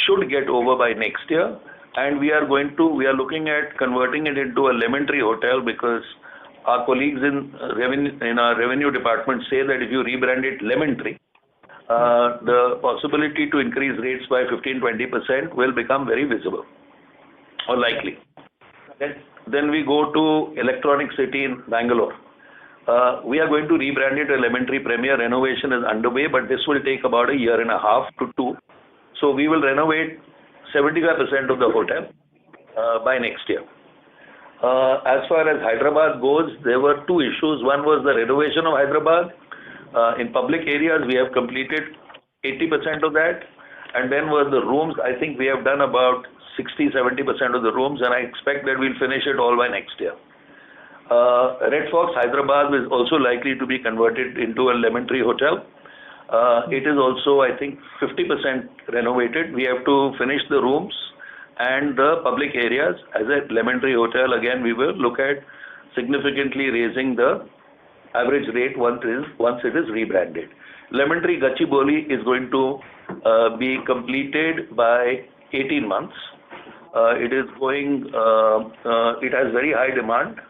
should get over by next year, and we are looking at converting it into a Lemon Tree hotel, because our colleagues in our revenue department say that if you rebrand it Lemon Tree, the possibility to increase rates by 15-20% will become very visible or likely. Then we go to Electronic City in Bangalore. We are going to rebrand it a Lemon Tree Premier. Renovation is underway, but this will take about a year and a half to 2. So we will renovate 75% of the hotel by next year. As far as Hyderabad goes, there were two issues. One was the renovation of Hyderabad. In public areas, we have completed 80% of that. And then were the rooms. I think we have done about 60-70% of the rooms, and I expect that we'll finish it all by next year. Red Fox Hyderabad is also likely to be converted into a lemon tree hotel. It is also, I think, 50% renovated. We have to finish the rooms and the public areas. As a lemon tree hotel, again, we will look at significantly raising the average rate once it is rebranded. Lemon tree Gachibowli is going to be completed by 18 months. It is going. It has very high demand.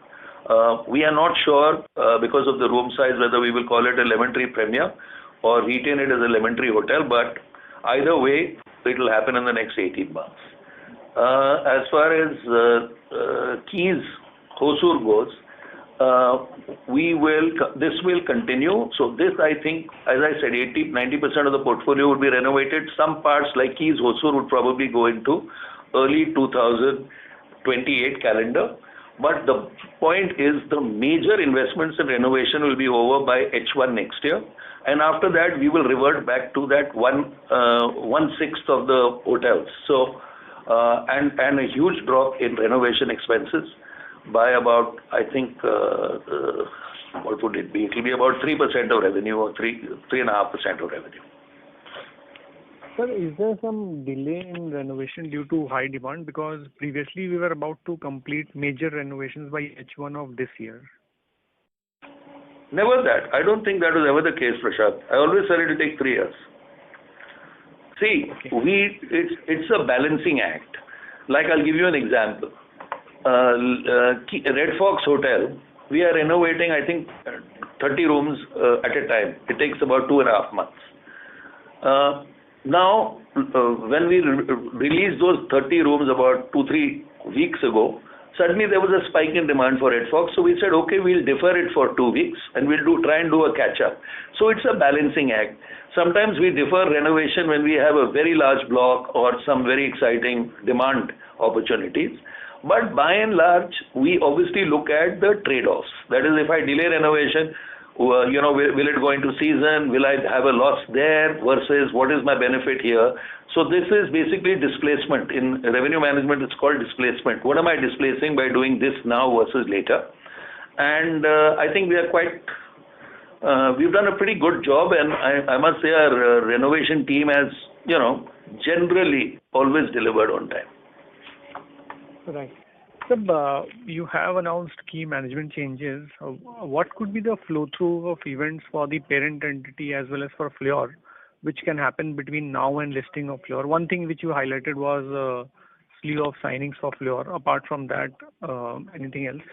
We are not sure because of the room size whether we will call it a lemon tree premier or retain it as a lemon tree hotel, but either way, it will happen in the next 18 months. As far as Keys Hosur goes, this will continue. So this, I think, as I said, 80-90% of the portfolio would be renovated. Some parts like Keys Hosur would probably go into early 2028 calendar. But the point is the major investments in renovation will be over by H1 next year. And after that, we will revert back to that one-sixth of the hotels. So, and a huge drop in renovation expenses by about, I think, what would it be? It will be about 3% of revenue or 3.5% of revenue. Sir, is there some delay in renovation due to high demand? Because previously we were about to complete major renovations by H1 of this year. Never that. I don't think that was ever the case, Prashant. I always said it will take 3 years. See, it's a balancing act. Like I'll give you an example. Red Fox Hotel, we are renovating, I think, 30 rooms at a time. It takes about 2.5 months. Now, when we released those 30 rooms about 2-3 weeks ago, suddenly there was a spike in demand for Red Fox. So we said, okay, we'll defer it for 2 weeks and we'll try and do a catch-up. So it's a balancing act. Sometimes we defer renovation when we have a very large block or some very exciting demand opportunities. But by and large, we obviously look at the trade-offs. That is, if I delay renovation, will it go into season? Will I have a loss there versus what is my benefit here? So this is basically displacement. In revenue management, it's called displacement. What am I displacing by doing this now versus later? And I think we are we've done a pretty good job, and I must say our renovation team has, generally always delivered on time. Right. So, you have announced key management changes. What could be the flow-through of events for the parent entity as well as for Fleur, which can happen between now and listing of Fleur? One thing which you highlighted was a slew of signings for Fleur. Apart from that, anything else?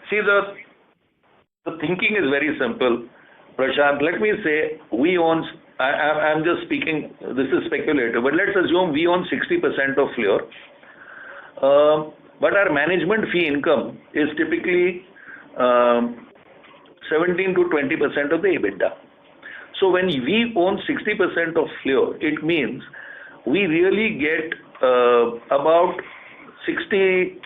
See, the thinking is very simple. Prashant, let me say, we own, I'm just speaking, this is speculative, but let's assume we own 60% of Fleur. But our management fee income is typically 17 to 20% of the EBITDA. So when we own 60% of Fleur, it means we really get about 66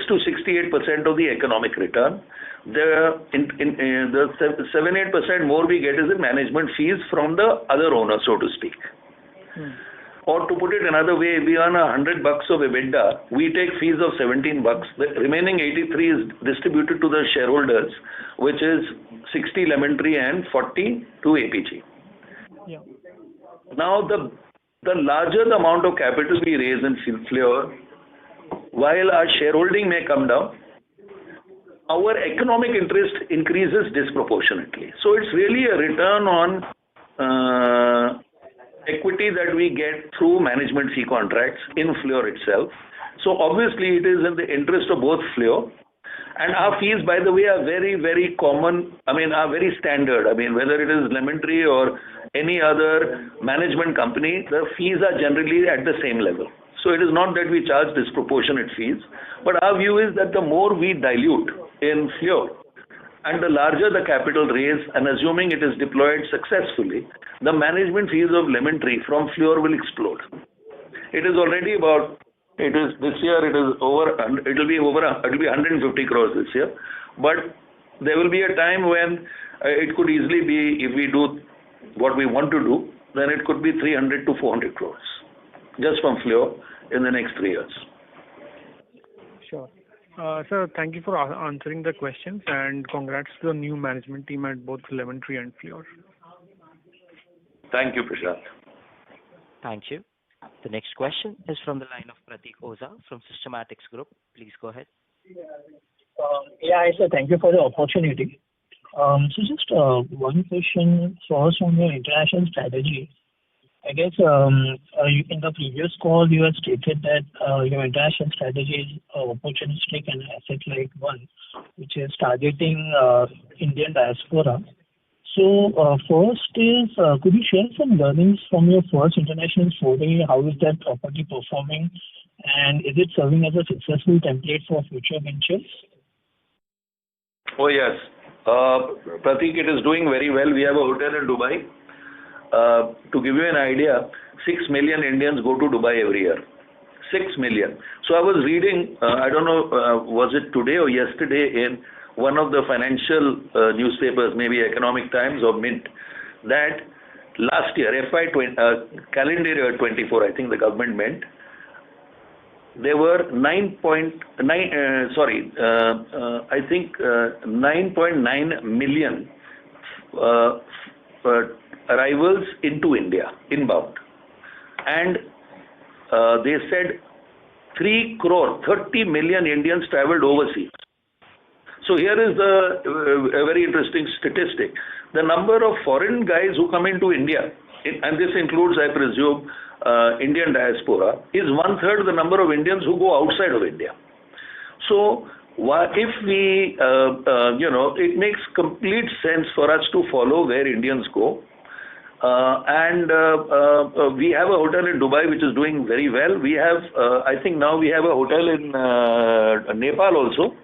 to 68% of the economic return. The 7-8% more we get is in management fees from the other owner, so to speak. Or to put it another way, if we earn $100 of EBITDA, we take fees of $17. The remaining 83 is distributed to the shareholders, which is 60 Lemon Tree and 40 to APG. Yeah. Now, the larger the amount of capital we raise in Fleur, while our shareholding may come down, our economic interest increases disproportionately. So it's really a return on equity that we get through management fee contracts in Fleur itself. So obviously it is in the interest of both Fleur, and our fees, by the way, are very, very common, are very standard. Whether it is Lemon Tree or any other management company, the fees are generally at the same level. So it is not that we charge disproportionate fees, but our view is that the more we dilute in Fleur, and the larger the capital raise, and assuming it is deployed successfully, the management fees of Lemon Tree from Fleur will explode. It is already about It is this year. It is over. It will be over. It will be 150 crores this year, but there will be a time when it could easily be, if we do what we want to do, then it could be 300 to 400 crores just from Fleur in the next 3 years. Sure. Sir, thank you for answering the questions, and congrats to the new management team at both Lemon Tree and Fleur. Thank you, Prashant. Thank you. The next question is from the line of Pratik Oza from Systematics Group. Please go ahead. Hi, sir. Thank you for the opportunity. So just one question first on your international strategy. I guess in the previous call you had stated that your international strategy is opportunistic and asset-light one, which is targeting Indian diaspora. So first is, could you share some learnings from your first international foray? How is that property performing, and is it serving as a successful template for future ventures? Oh yes, Pratik, it is doing very well. We have a hotel in Dubai. To give you an idea, 6 million Indians go to Dubai every year. 6 million. So I was reading, I don't know, was it today or yesterday, in one of the financial newspapers, maybe Economic Times or Mint, that last year, calendar year 24, I think the government meant, there were 9.9 million arrivals into India, inbound. And they said 3 crore, 30 million Indians traveled overseas. So here is a very interesting statistic. The number of foreign guys who come into India, and this includes, I presume, Indian diaspora, is 1/3 the number of Indians who go outside of India. So if we, it makes complete sense for us to follow where Indians go. And we have a hotel in Dubai which is doing very well. We have, I think now we have a hotel in Nepal also.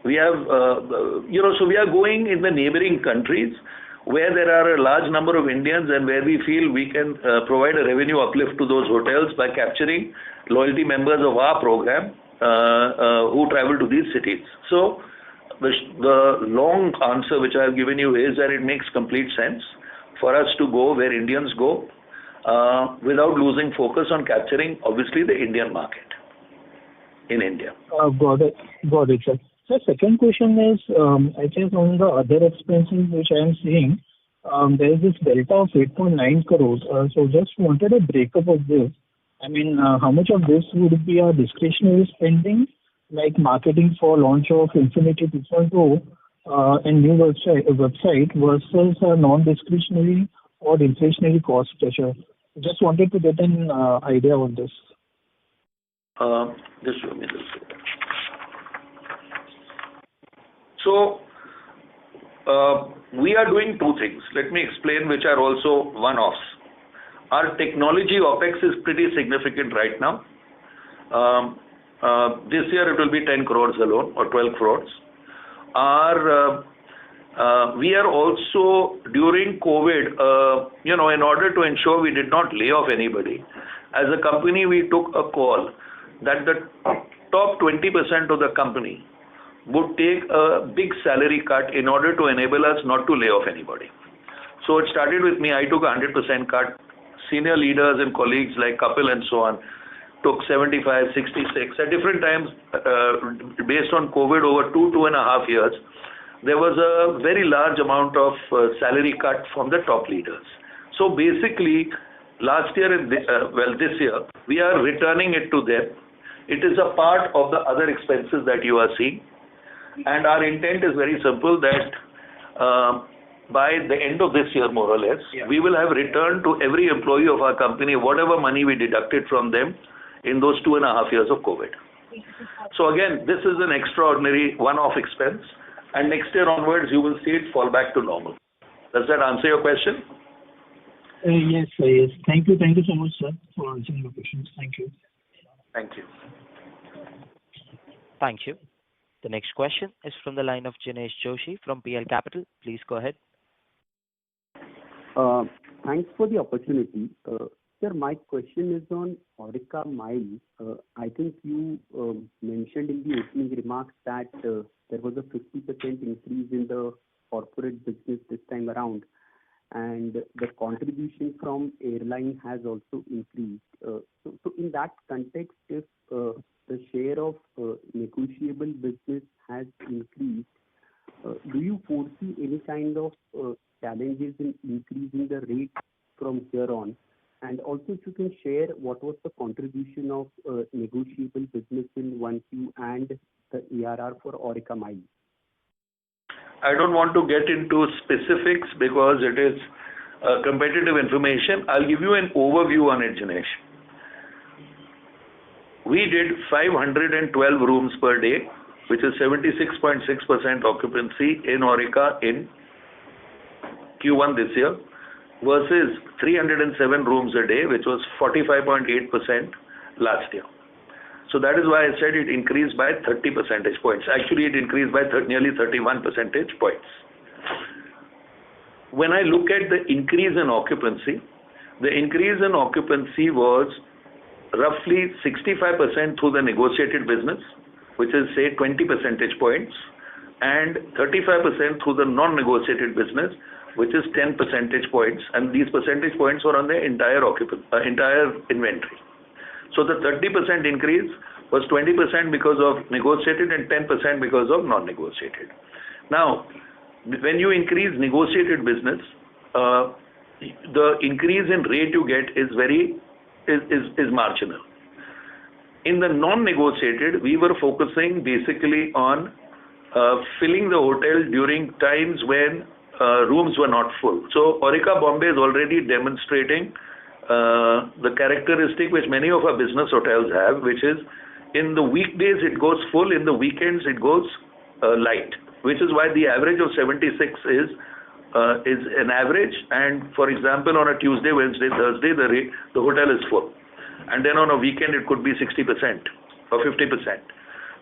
We have, so we are going in the neighboring countries where there are a large number of Indians and where we feel we can provide a revenue uplift to those hotels by capturing loyalty members of our program who travel to these cities. So the long answer which I have given you is that it makes complete sense for us to go where Indians go without losing focus on capturing, obviously, the Indian market in India. Got it, sir. So second question is, I think on the other expenses which I am seeing, there is this delta of 8.9 crores. So just wanted a breakup of this. I mean, how much of this would be a discretionary spending, like marketing for launch of Infinity 2.0 and new website versus non-discretionary or inflationary cost pressure? Just wanted to get an idea on this. Just show me this. So, we are doing two things. Let me explain, which are also one-offs. Our technology OPEX is pretty significant right now. This year it will be 10 crores alone, or 12 crores. We are also, during COVID, in order to ensure we did not lay off anybody, as a company we took a call that the top 20% of the company would take a big salary cut in order to enable us not to lay off anybody. So it started with me. I took a 100% cut. Senior leaders and colleagues like Kapil and so on took 75, 66. At different times, based on COVID over 2.5 years, there was a very large amount of salary cut from the top leaders. So basically, last year and this year, we are returning it to them. It is a part of the other expenses that you are seeing. And our intent is very simple, that by the end of this year, more or less, we will have returned to every employee of our company whatever money we deducted from them in those 2.5 years of COVID. So again, this is an extraordinary one-off expense, and next year onwards you will see it fall back to normal. Does that answer your question? Yes, sir. Yes. Thank you so much, sir, for answering your questions. Thank you. Thank you. Thank you. The next question is from the line of Jinesh Joshi from PL Capital. Please go ahead. Thanks for the opportunity. Sir, my question is on Aurika Mile. I think you mentioned in the opening remarks that there was a 50% increase in the corporate business this time around, and the contribution from airline has also increased. So in that context, if the share of negotiable business has increased, do you foresee any kind of challenges in increasing the rate from here on? And also, if you can share what was the contribution of negotiable business in 1Q and the ARR for Aurika Mile? I don't want to get into specifics because it is competitive information. I'll give you an overview on it, Jinesh. We did 512 rooms per day, which is 76.6% occupancy in Aurika in Q1 this year, versus 307 rooms a day, which was 45.8% last year. So that is why I said it increased by 30 percentage points. Actually, it increased by nearly 31 percentage points. When I look at the increase in occupancy, the increase in occupancy was roughly 65% through the negotiated business, which is say 20 percentage points, and 35% through the non-negotiated business, which is 10 percentage points, and these percentage points were on the entire inventory. So the 30% increase was 20% because of negotiated and 10% because of non-negotiated. Now, when you increase negotiated business, the increase in rate you get is marginal. In the non-negotiated, we were focusing basically on filling the hotel during times when rooms were not full. So Aurika Bombay is already demonstrating the characteristic which many of our business hotels have, which is in the weekdays it goes full, in the weekends it goes light, which is why the average of 76 is an average. And for example, on a Tuesday, Wednesday, Thursday, the hotel is full, and then on a weekend it could be 60% or 50%.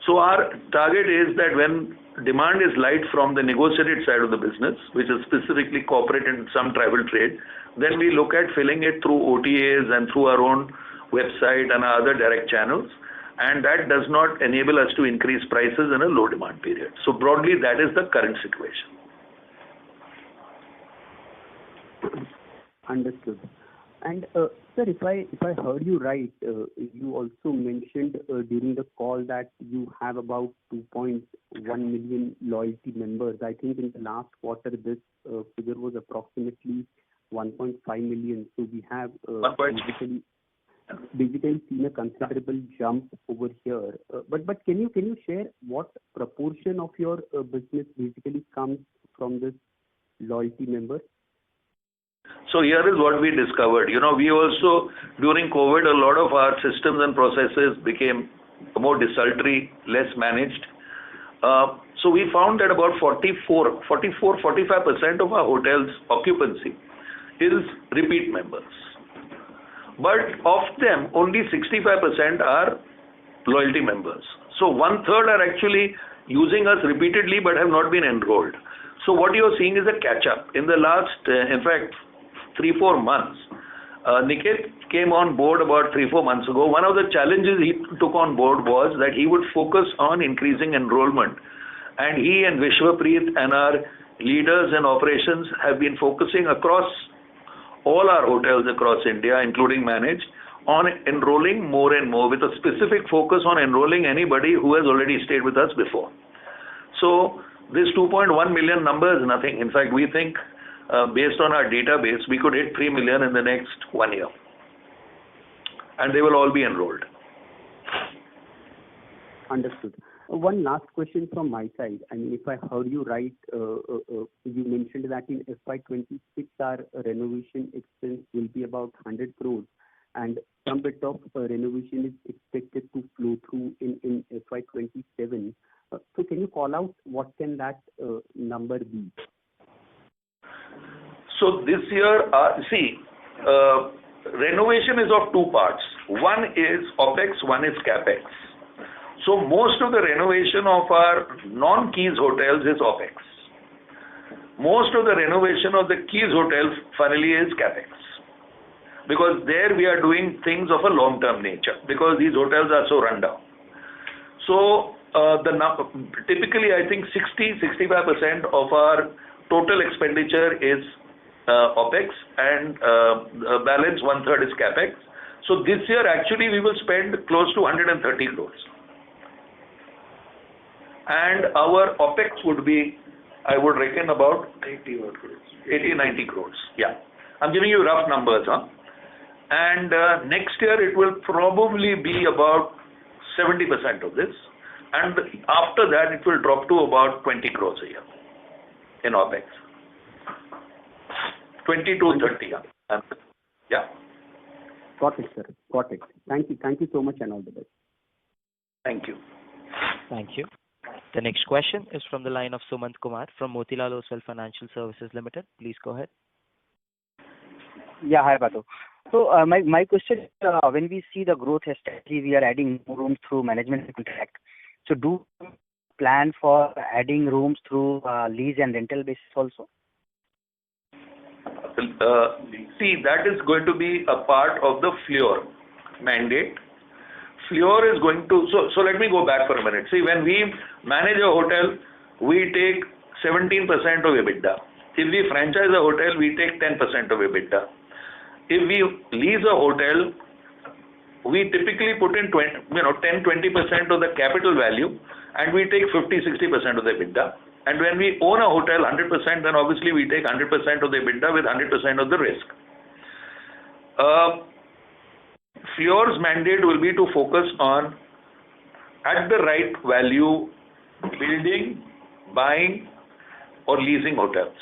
So our target is that when demand is light from the negotiated side of the business, which is specifically corporate and some travel trade, then we look at filling it through OTAs and through our own website and our other direct channels, and that does not enable us to increase prices in a low demand period. So broadly, that is the current situation. Understood. And sir, if I heard you right, you also mentioned during the call that you have about 2.1 million loyalty members. I think in the last quarter this figure was approximately 1.5 million. So we have basically seen a considerable jump over here. But can you share what proportion of your business basically comes from this loyalty members? So here is what we discovered. We also, during COVID, a lot of our systems and processes became more desultory, less managed. So we found that about 45% of our hotel's occupancy is repeat members. But of them, only 65% are loyalty members. So 1/3 are actually using us repeatedly but have not been enrolled. So what you're seeing is a catch-up. In the last, in fact, 3-4 months, Niket came on board about 3-4 months ago. One of the challenges he took on board was that he would focus on increasing enrollment. And he and Vishwapreet and our leaders and operations have been focusing across all our hotels across India, including managed, on enrolling more and more, with a specific focus on enrolling anybody who has already stayed with us before. So this 2.1 million number is nothing. In fact, we think based on our database, we could hit 3 million in the next 1 year. And they will all be enrolled. Understood. One last question from my side. I mean, if I heard you right, you mentioned that in FY26, our renovation expense will be about 100 crores, and some bit of renovation is expected to flow through in FY27. So can you call out what can that number be? So this year, renovation is of two parts. One is OPEX, one is CAPEX. So most of the renovation of our non-Keys hotels is OPEX. Most of the renovation of the Keys hotels, finally, is CAPEX. because there we are doing things of a long-term nature because these hotels are so run down. So typically I think 60-65% of our total expenditure is OPEX and balance 1/3 is CAPEX. So this year actually we will spend close to 130 crores. And our OPEX would be, I would reckon, about 80-90 crores. Yeah. I'm giving you rough numbers. And next year it will probably be about 70% of this. And after that it will drop to about 20 crores a year in OPEX. 20 to 30. Yeah. Got it, sir. Got it. Thank you. Thank you so much and all the best. Thank you. Thank you. The next question is from the line of Sumant Kumar from Motilal Oswal Financial Services Limited. Please go ahead. Yeah, hi, Batu. So my question is, when we see the growth strategy, we are adding more rooms through management contract. So do you plan for adding rooms through lease and rental basis also? See, that is going to be a part of the FLEUR mandate. FLEUR is going to, so let me go back for a minute. See, when we manage a hotel, we take 17% of EBITDA. If we franchise a hotel, we take 10% of EBITDA. If we lease a hotel, we typically put in 10-20% of the capital value, and we take 50-60% of the EBITDA. And when we own a hotel 100%, then obviously we take 100% of the EBITDA with 100% of the risk. FLEUR's mandate will be to focus on, at the right value, building, buying, or leasing hotels.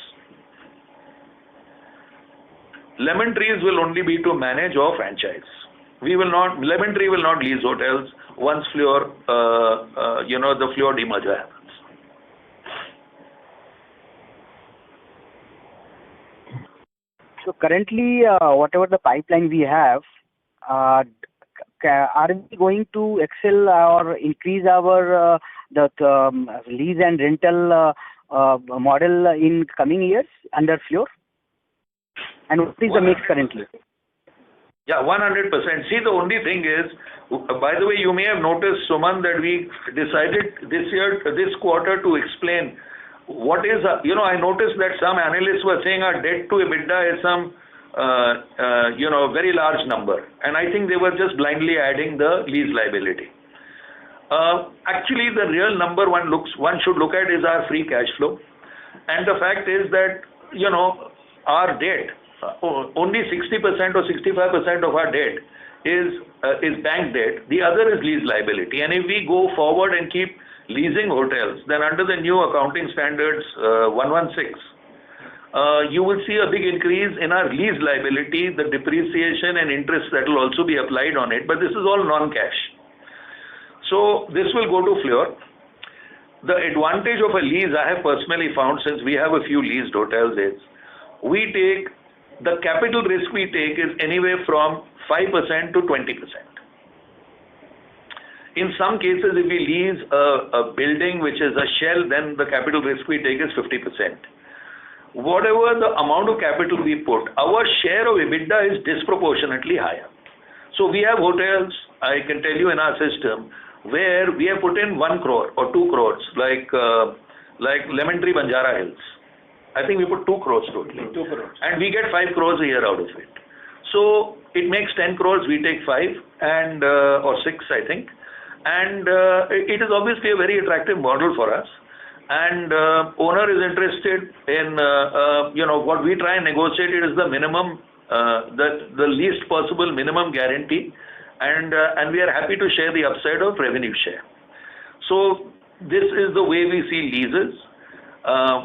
Lemon Trees will only be to manage or franchise. Lemon Tree will not lease hotels once FLEUR, the FLEUR demerger happens. So currently, whatever the pipeline we have, are we going to excel or increase our lease and rental model in coming years under FLEUR? And what is the mix currently? Yeah, 100%. See, the only thing is, by the way, you may have noticed, Suman, that we decided this quarter to explain what is, I noticed that some analysts were saying our debt to EBITDA is some, very large number. And I think they were just blindly adding the lease liability. Actually, the real number one should look at is our free cash flow. And the fact is that, our debt, only 60% or 65% of our debt is bank debt. The other is lease liability. And if we go forward and keep leasing hotels, then under the new accounting standards 116, you will see a big increase in our lease liability, the depreciation and interest that will also be applied on it. But this is all non-cash. So this will go to FLEUR. The advantage of a lease I have personally found, since we have a few leased hotels, is the capital risk we take is anywhere from 5% to 20%. In some cases, if we lease a building which is a shell, then the capital risk we take is 50%. Whatever the amount of capital we put, our share of EBITDA is disproportionately higher. So we have hotels, I can tell you, in our system where we have put in 1 crore or 2 crores, like Lemon Tree Banjara Hills. I think we put 2 crores totally. 2 crores. And we get 5 crores a year out of it. So it makes 10 crores, we take 5 and or 6, I think. And it is obviously a very attractive model for us. And owner is interested in, what we try and negotiate is the minimum, the least possible minimum guarantee. And we are happy to share the upside of revenue share. So this is the way we see leases.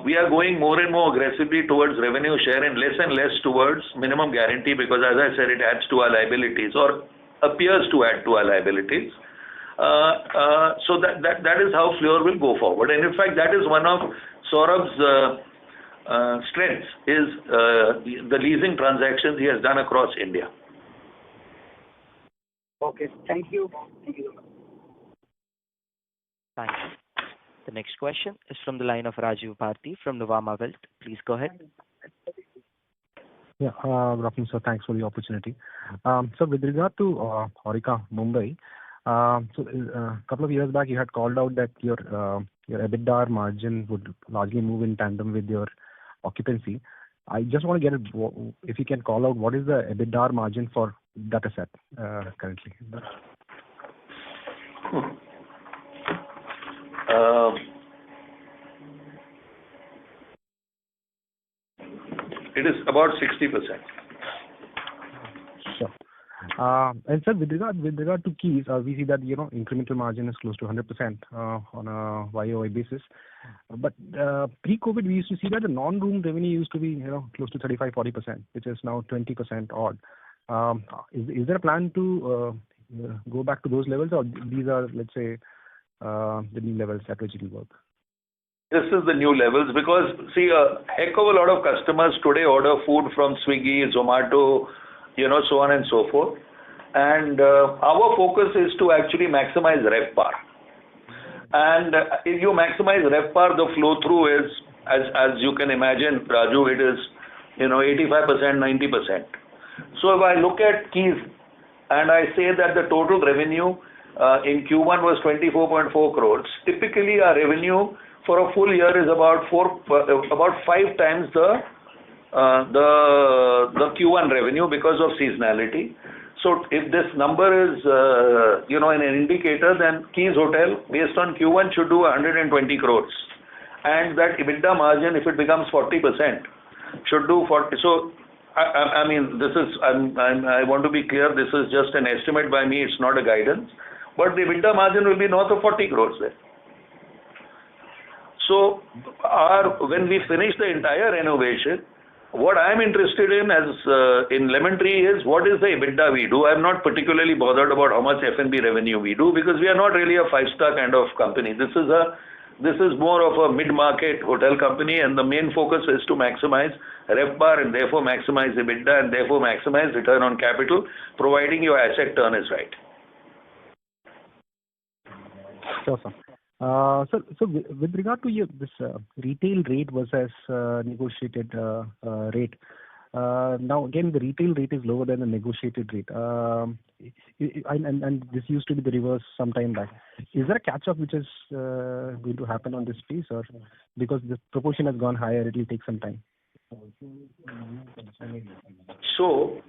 We are going more and more aggressively towards revenue share and less towards minimum guarantee because, as I said, it adds to our liabilities or appears to add to our liabilities. So that is how FLEUR will go forward. And in fact, that is one of Saurabh's strengths, is the leasing transactions he has done across India. Okay, thank you. Thank you. Thank you. The next question is from the line of Rajiv Bharti from Nuvama Wealth. Please go ahead. Yeah, good afternoon, sir. Thanks for the opportunity. So with regard to Aurika, Mumbai, so a couple of years back, you had called out that your EBITDA margin would largely move in tandem with your occupancy. I just want to get if you can call out what is the EBITDA margin for that asset currently. It is about 60%. Sure. And sir, with regard to Keys, we see that incremental margin is close to 100% on a YOY basis. But pre-COVID, we used to see that the non-room revenue used to be close to 35-40%, which is now 20% odd. Is there a plan to go back to those levels, or these are, let's say, the new levels at which it will work? This is the new levels because, see, a heck of a lot of customers today order food from Swiggy, Zomato, so on and so forth. And our focus is to actually maximize RevPAR. And if you maximize RevPAR, the flow through is, as you can imagine, Raju, it is 85%, 90%. So if I look at Keys and I say that the total revenue in Q1 was 24.4 crores, typically our revenue for a full year is about 5 times the Q1 revenue because of seasonality. So if this number is an indicator, then Keys Hotel based on Q1 should do 120 crores, and that EBITDA margin, if it becomes 40%, should do 40. So I mean, this is I want to be clear. This is just an estimate by me. It's not a guidance, but the EBITDA margin will be north of 40 crores there. So when we finish the entire renovation, what I'm interested in in Lemon Tree is what is the EBITDA we do. I'm not particularly bothered about how much F&B revenue we do because we are not really a 5-star kind of company. This is more of a mid-market hotel company, and the main focus is to maximize RevPAR and therefore maximize EBITDA and therefore maximize return on capital, providing your asset turn is right. Sure, sir. So with regard to this retail rate versus negotiated rate, now again the retail rate is lower than the negotiated rate, and this used to be the reverse some time back. Is there a catch-up which is going to happen on this piece, or because the proportion has gone higher, it will take some time? So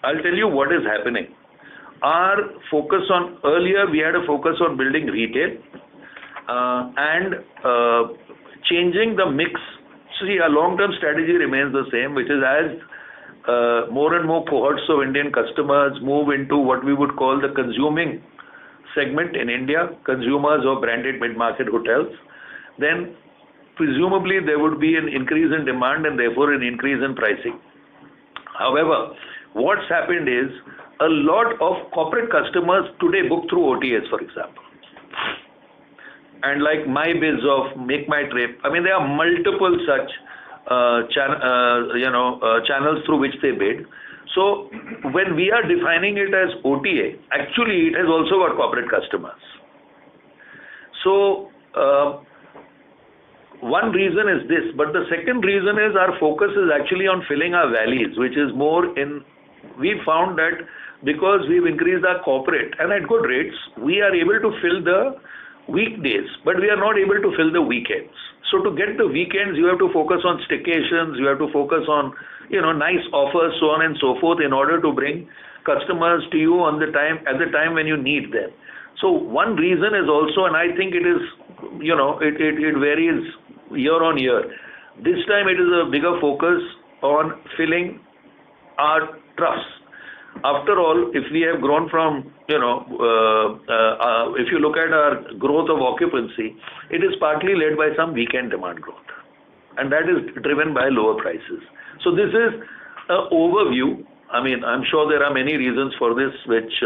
I'll tell you what is happening. Our focus earlier we had a focus on building retail and changing the mix. See, our long-term strategy remains the same, which is as more and more cohorts of Indian customers move into what we would call the consuming segment in India, consumers of branded mid-market hotels, then presumably there would be an increase in demand and therefore an increase in pricing. However, what's happened is a lot of corporate customers today book through OTAs, for example. And like MyBiz of Make My Trip, I mean, there are multiple such channels through which they bid. So when we are defining it as OTA, actually it has also got corporate customers. So one reason is this, but the second reason is our focus is actually on filling our valleys, which is more in, we found that because we've increased our corporate and at good rates, we are able to fill the weekdays, but we are not able to fill the weekends. So to get the weekends, you have to focus on staycations, you have to focus on, nice offers, so on and so forth, in order to bring customers to you at the time when you need them. So one reason is also, and I think it is, it varies year on year. This time it is a bigger focus on filling our troughs. After all, if we have grown from, if you look at our growth of occupancy, it is partly led by some weekend demand growth. And that is driven by lower prices. So this is an overview. I mean, I'm sure there are many reasons for this which,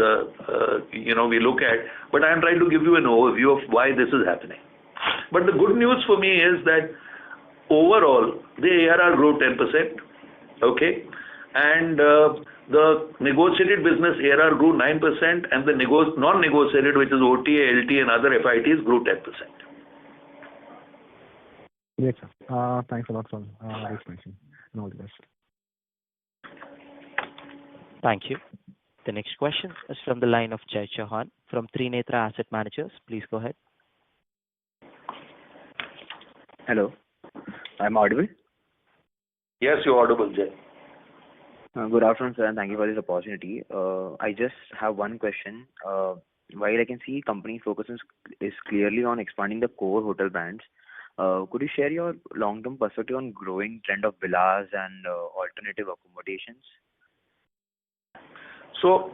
we look at. But I'm trying to give you an overview of why this is happening. But the good news for me is that overall, the ARR grew 10%. Okay. And the negotiated business ARR grew 9%, and the non-negotiated, which is OTA, LT, and other FITs, grew 10%. Great, sir. Thanks a lot for the explanation, and all the best. Thank you. The next question is from the line of Jai Chauhan from Trinetra Asset Managers. Please go ahead. Hello, I'm audible? Yes, you're audible, Jay. Good afternoon, sir, and thank you for this opportunity. I just have one question. While I can see company focus is clearly on expanding the core hotel brands, could you share your long-term perspective on growing trend of villas and alternative accommodations? So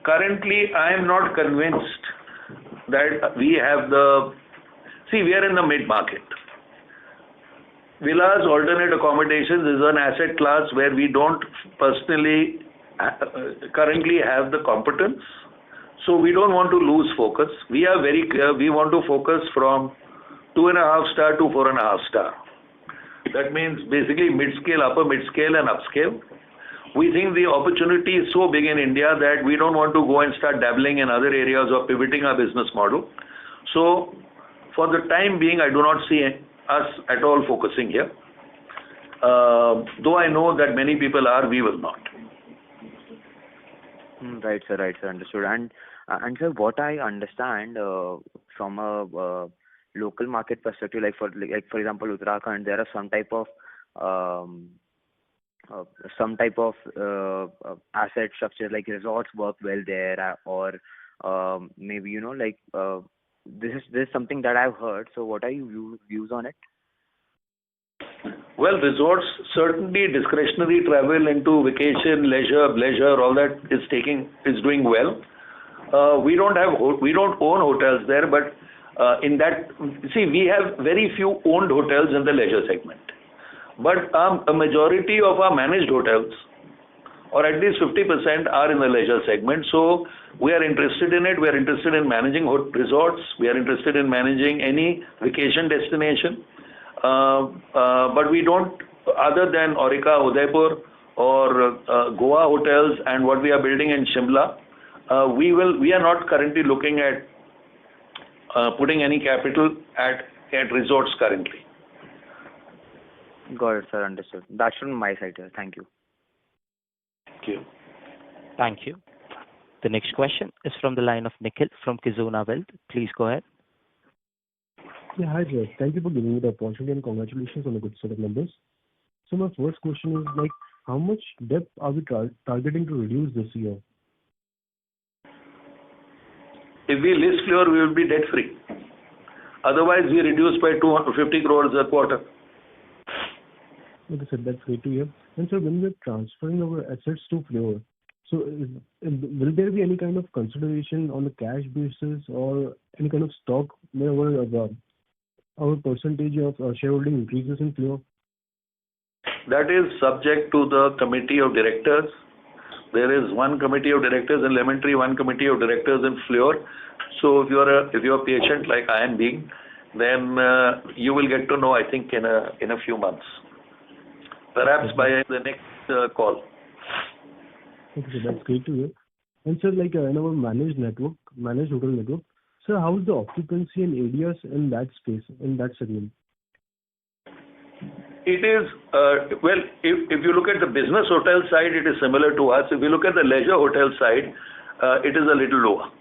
currently, I am not convinced that we have we are in the mid-market. Villas, alternate accommodations is an asset class where we don't personally currently have the competence. So we don't want to lose focus. We are very clear. We want to focus from 2.5 star to 4.5 star. That means basically mid-scale, upper mid-scale and upscale. We think the opportunity is so big in India that we don't want to go and start dabbling in other areas or pivoting our business model. So for the time being, I do not see us at all focusing here. Though I know that many people are, we will not. Right, sir, understood. And sir, what I understand from a local market perspective, like for example Uttarakhand, there are some type of asset structure like resorts work well there, or maybe this is something that I've heard. So what are your views on it? Well, resorts, certainly discretionary travel into vacation, leisure, all that is doing well. We don't own hotels there, but we have very few owned hotels in the leisure segment. But a majority of our managed hotels, or at least 50%, are in the leisure segment. So we are interested in it. We are interested in managing resorts. We are interested in managing any vacation destination. But we don't, other than Aurika, Udaipur, or Goa hotels and what we are building in Shimla, we are not currently looking at putting any capital at resorts currently. Got it, sir. Understood. That's from my side, sir. Thank you. Thank you. Thank you. The next question is from the line of Nikhil from Kizuna Wealth. Please go ahead. Yeah, hi, sir. Thank you for giving me the opportunity and congratulations on a good set of numbers. So my first question is how much debt are we targeting to reduce this year? If we list Fleur, we will be debt free. Otherwise, we reduce by 250 crores a quarter. Okay, sir, that's great to hear. And sir, when we're transferring our assets to Fleur, so will there be any kind of consideration on the cash basis or any kind of stock where our percentage of shareholding increases in Fleur? That is subject to the committee of directors. There is one committee of directors in Lemon Tree, one committee of directors in Fleur. So if you're patient like I am being, then you will get to know, I think, in a few months. Perhaps by the next call. Okay, so that's great to hear. And sir, in our managed hotel network, sir, how is the occupancy and ADRs in that space, in that segment? It is, if you look at the business hotel side, it is similar to us. If you look at the leisure hotel side, it is a little lower.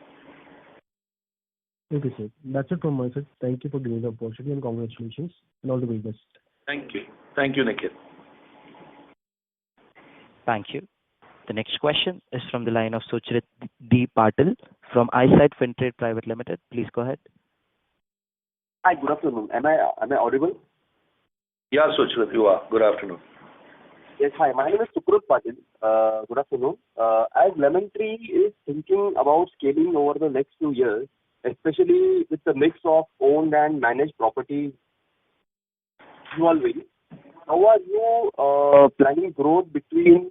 Okay, sir. That's it from my side. Thank you for giving the opportunity and congratulations and all the very best. Thank you. Thank you, Nikhil. Thank you. The next question is from the line of Suchrit D. Patil from Eyesight Fintrade Private Limited. Please go ahead. Hi, good afternoon. Am I audible? Yeah, Suchrit, you are. Good afternoon. Yes, hi. My name is Suchrit Patil. Good afternoon. As Lemon Tree is thinking about scaling over the next few years, especially with the mix of owned and managed properties evolving, how are you planning growth between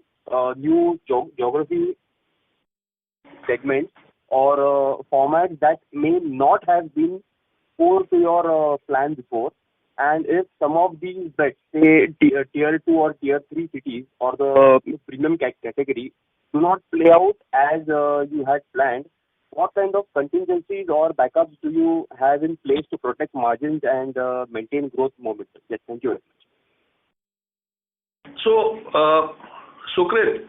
new geography segments or formats that may not have been core to your plan before? And if some of these bets, say tier 2 or tier 3 cities or the premium category, do not play out as you had planned, what kind of contingencies or backups do you have in place to protect margins and maintain growth momentum? Yes, thank you very much. So, Suchrit,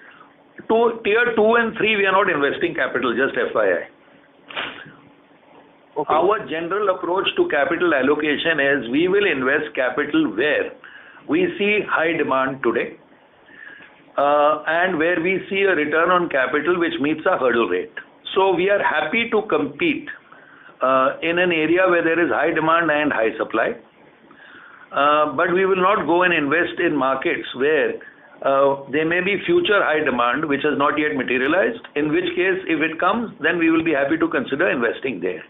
tier 2 and 3, we are not investing capital, just FYI. Okay. Our general approach to capital allocation is we will invest capital where we see high demand today and where we see a return on capital which meets our hurdle rate. So we are happy to compete in an area where there is high demand and high supply. But we will not go and invest in markets where there may be future high demand which has not yet materialized, in which case if it comes then we will be happy to consider investing there.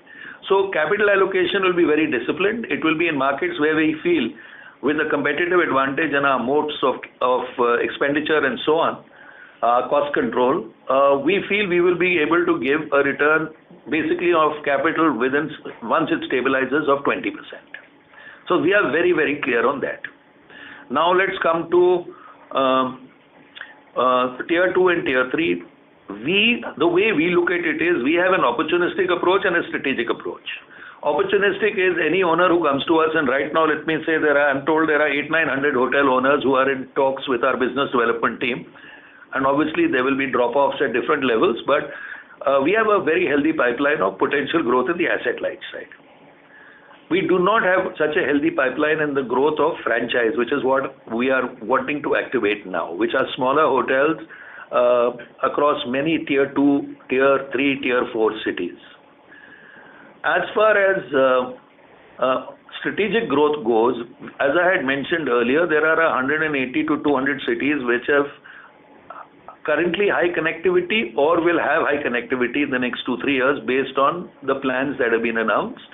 So capital allocation will be very disciplined. It will be in markets where we feel with a competitive advantage and our modes of expenditure and so on, cost control, we feel we will be able to give a return basically of capital within once it stabilizes of 20%. So we are very, very clear on that. Now let's come to tier 2 and tier 3. The way we look at it is we have an opportunistic approach and a strategic approach. Opportunistic is any owner who comes to us, and right now let me say I'm told there are 800-900 hotel owners who are in talks with our business development team, and obviously there will be drop-offs at different levels, but we have a very healthy pipeline of potential growth in the asset light side. We do not have such a healthy pipeline in the growth of franchise, which is what we are wanting to activate now, which are smaller hotels across many tier 2, tier 3, tier 4 cities. As far as strategic growth goes, as I had mentioned earlier, there are 180 to 200 cities which have currently high connectivity or will have high connectivity in the next 2-3 years based on the plans that have been announced.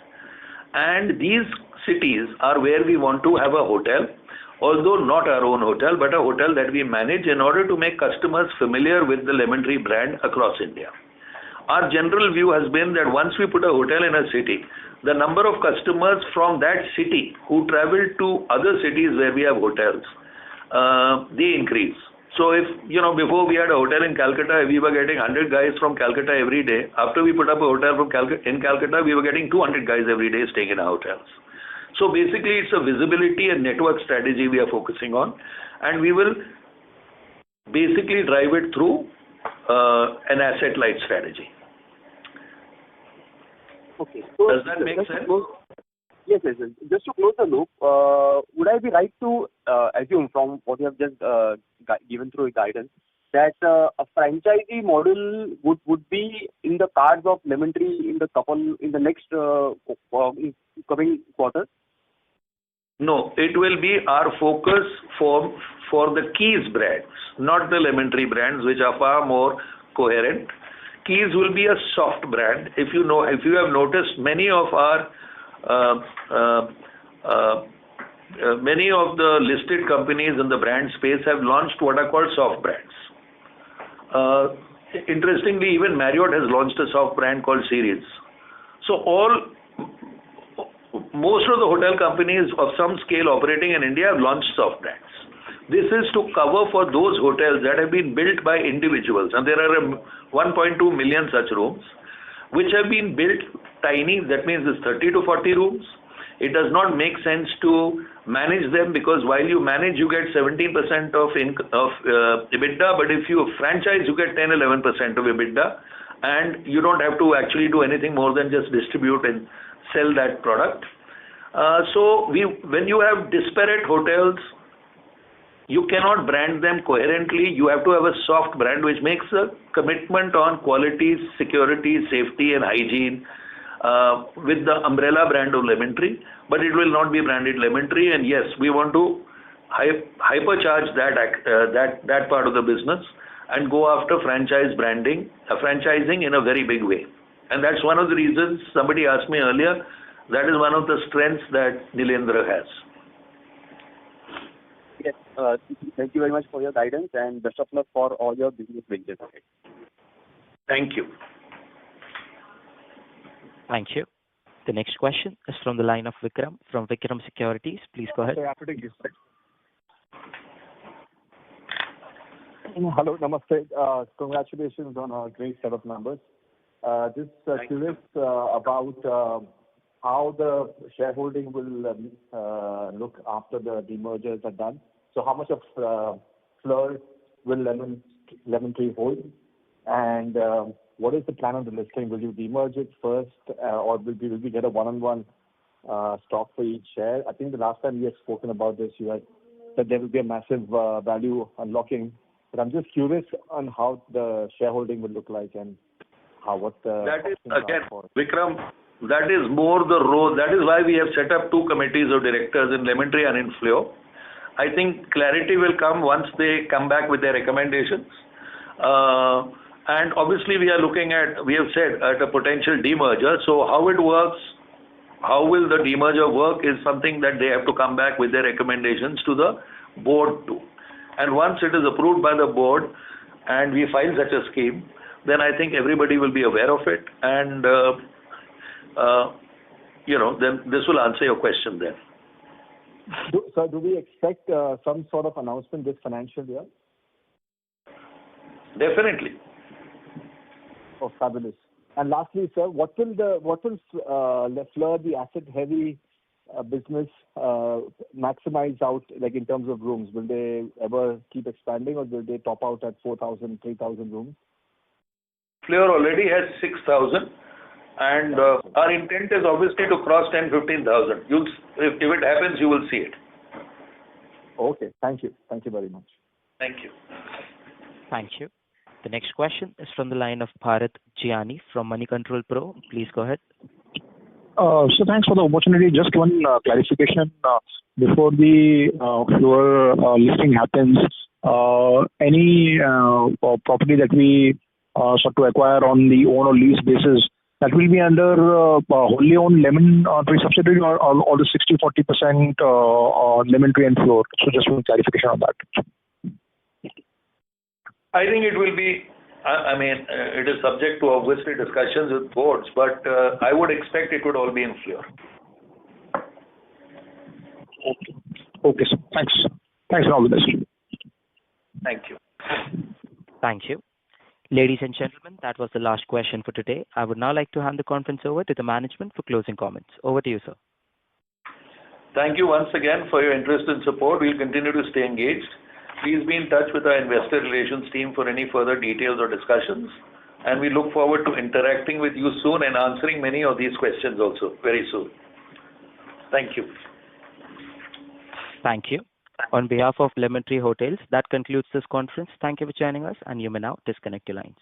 And these cities are where we want to have a hotel, although not our own hotel, but a hotel that we manage in order to make customers familiar with the Lemon Tree brand across India. Our general view has been that once we put a hotel in a city, the number of customers from that city who travel to other cities where we have hotels, they increase. So if, before we had a hotel in Calcutta, we were getting 100 guys from Calcutta every day. After we put up a hotel in Calcutta, we were getting 200 guys every day staying in our hotels. So basically it's a visibility and network strategy we are focusing on, and we will basically drive it through an asset light strategy. Okay. So does that make sense? Yes. Just to close the loop, would I be right to assume from what you have just given through guidance that a franchisee model would be in the cards of Lemon Tree in the next coming quarters? No, it will be our focus for the Keys brands, not the Lemon Tree brands, which are far more coherent. Keys will be a soft brand. If you have noticed, many of the listed companies in the brand space have launched what are called soft brands. Interestingly, even Marriott has launched a soft brand called Series. So most of the hotel companies of some scale operating in India have launched soft brands. This is to cover for those hotels that have been built by individuals, and there are 1.2 million such rooms, which have been built tiny, that means it's 30 to 40 rooms. It does not make sense to manage them because while you manage, you get 17% of EBITDA, but if you franchise, you get 10-11% of EBITDA, and you don't have to actually do anything more than just distribute and sell that product. When you have disparate hotels, you cannot brand them coherently. You have to have a soft brand which makes a commitment on quality, security, safety and hygiene with the umbrella brand of Lemon Tree, but it will not be branded Lemon Tree. And yes, we want to hypercharge that part of the business and go after franchising in a very big way. And that's one of the reasons somebody asked me earlier, that is one of the strengths that Nilendra has. Yes, thank you very much for your guidance and best of luck for all your business ventures. Thank you. Thank you. The next question is from the line of Vikram from Vikram Securities. Please go ahead. Hello, namaste. Congratulations on a great set of numbers. Just curious about how the shareholding will look after the demergers are done. So how much of Fleur will Lemon Lemon Tree hold? And what is the plan on the listing? Will you demerge it first, or will we get a one-on-one stock for each share? I think the last time we had spoken about this, you had said there will be a massive value unlocking. But I'm just curious on how the shareholding will look like and what the That is, options again, are for it. Vikram, that is more the role. That is why we have set up two committees of directors in Lemon Tree and in Fleur. I think clarity will come once they come back with their recommendations. And obviously we are looking at, we have said, at a potential demerger. So how it works, how will the demerger work is something that they have to come back with their recommendations to the board too. And once it is approved by the board and we file such a scheme, then I think everybody will be aware of it. And, then this will answer your question then. Do we expect some sort of announcement this financial year? Definitely. Oh, fabulous. And lastly, sir, what will Fleur, the asset-heavy business, maximize out, like in terms of rooms? Will they ever keep expanding, or will they top out at 4,000, 3,000 rooms? Fleur already has 6,000, and our intent is obviously to cross 10, 15,000. If it happens, you will see it. Okay, thank you. Thank you very much. Thank you. Thank you. The next question is from the line of Bharat Giani from Money Control Pro. Please go ahead. So thanks for the opportunity. Just one clarification before the Fleur listing happens. Any property that we sought to acquire on the own or lease basis, that will be under wholly owned Lemon Tree subsidiary, or all the 60-40% Lemon Tree and Fleur. So just one clarification on that. I think it will be, it is subject to obviously discussions with boards, but I would expect it would all be in Fleur. Okay, sir. Thanks. Thanks and all the best. Thank you. Thank you. Ladies and gentlemen, that was the last question for today. I would now like to hand the conference over to the management for closing comments. Over to you, sir. Thank you once again for your interest and support. We'll continue to stay engaged. Please be in touch with our investor relations team for any further details or discussions. And we look forward to interacting with you soon and answering many of these questions also very soon. Thank you. Thank you. On behalf of Lemon Tree Hotels, that concludes this conference. Thank you for joining us, and you may now disconnect your lines.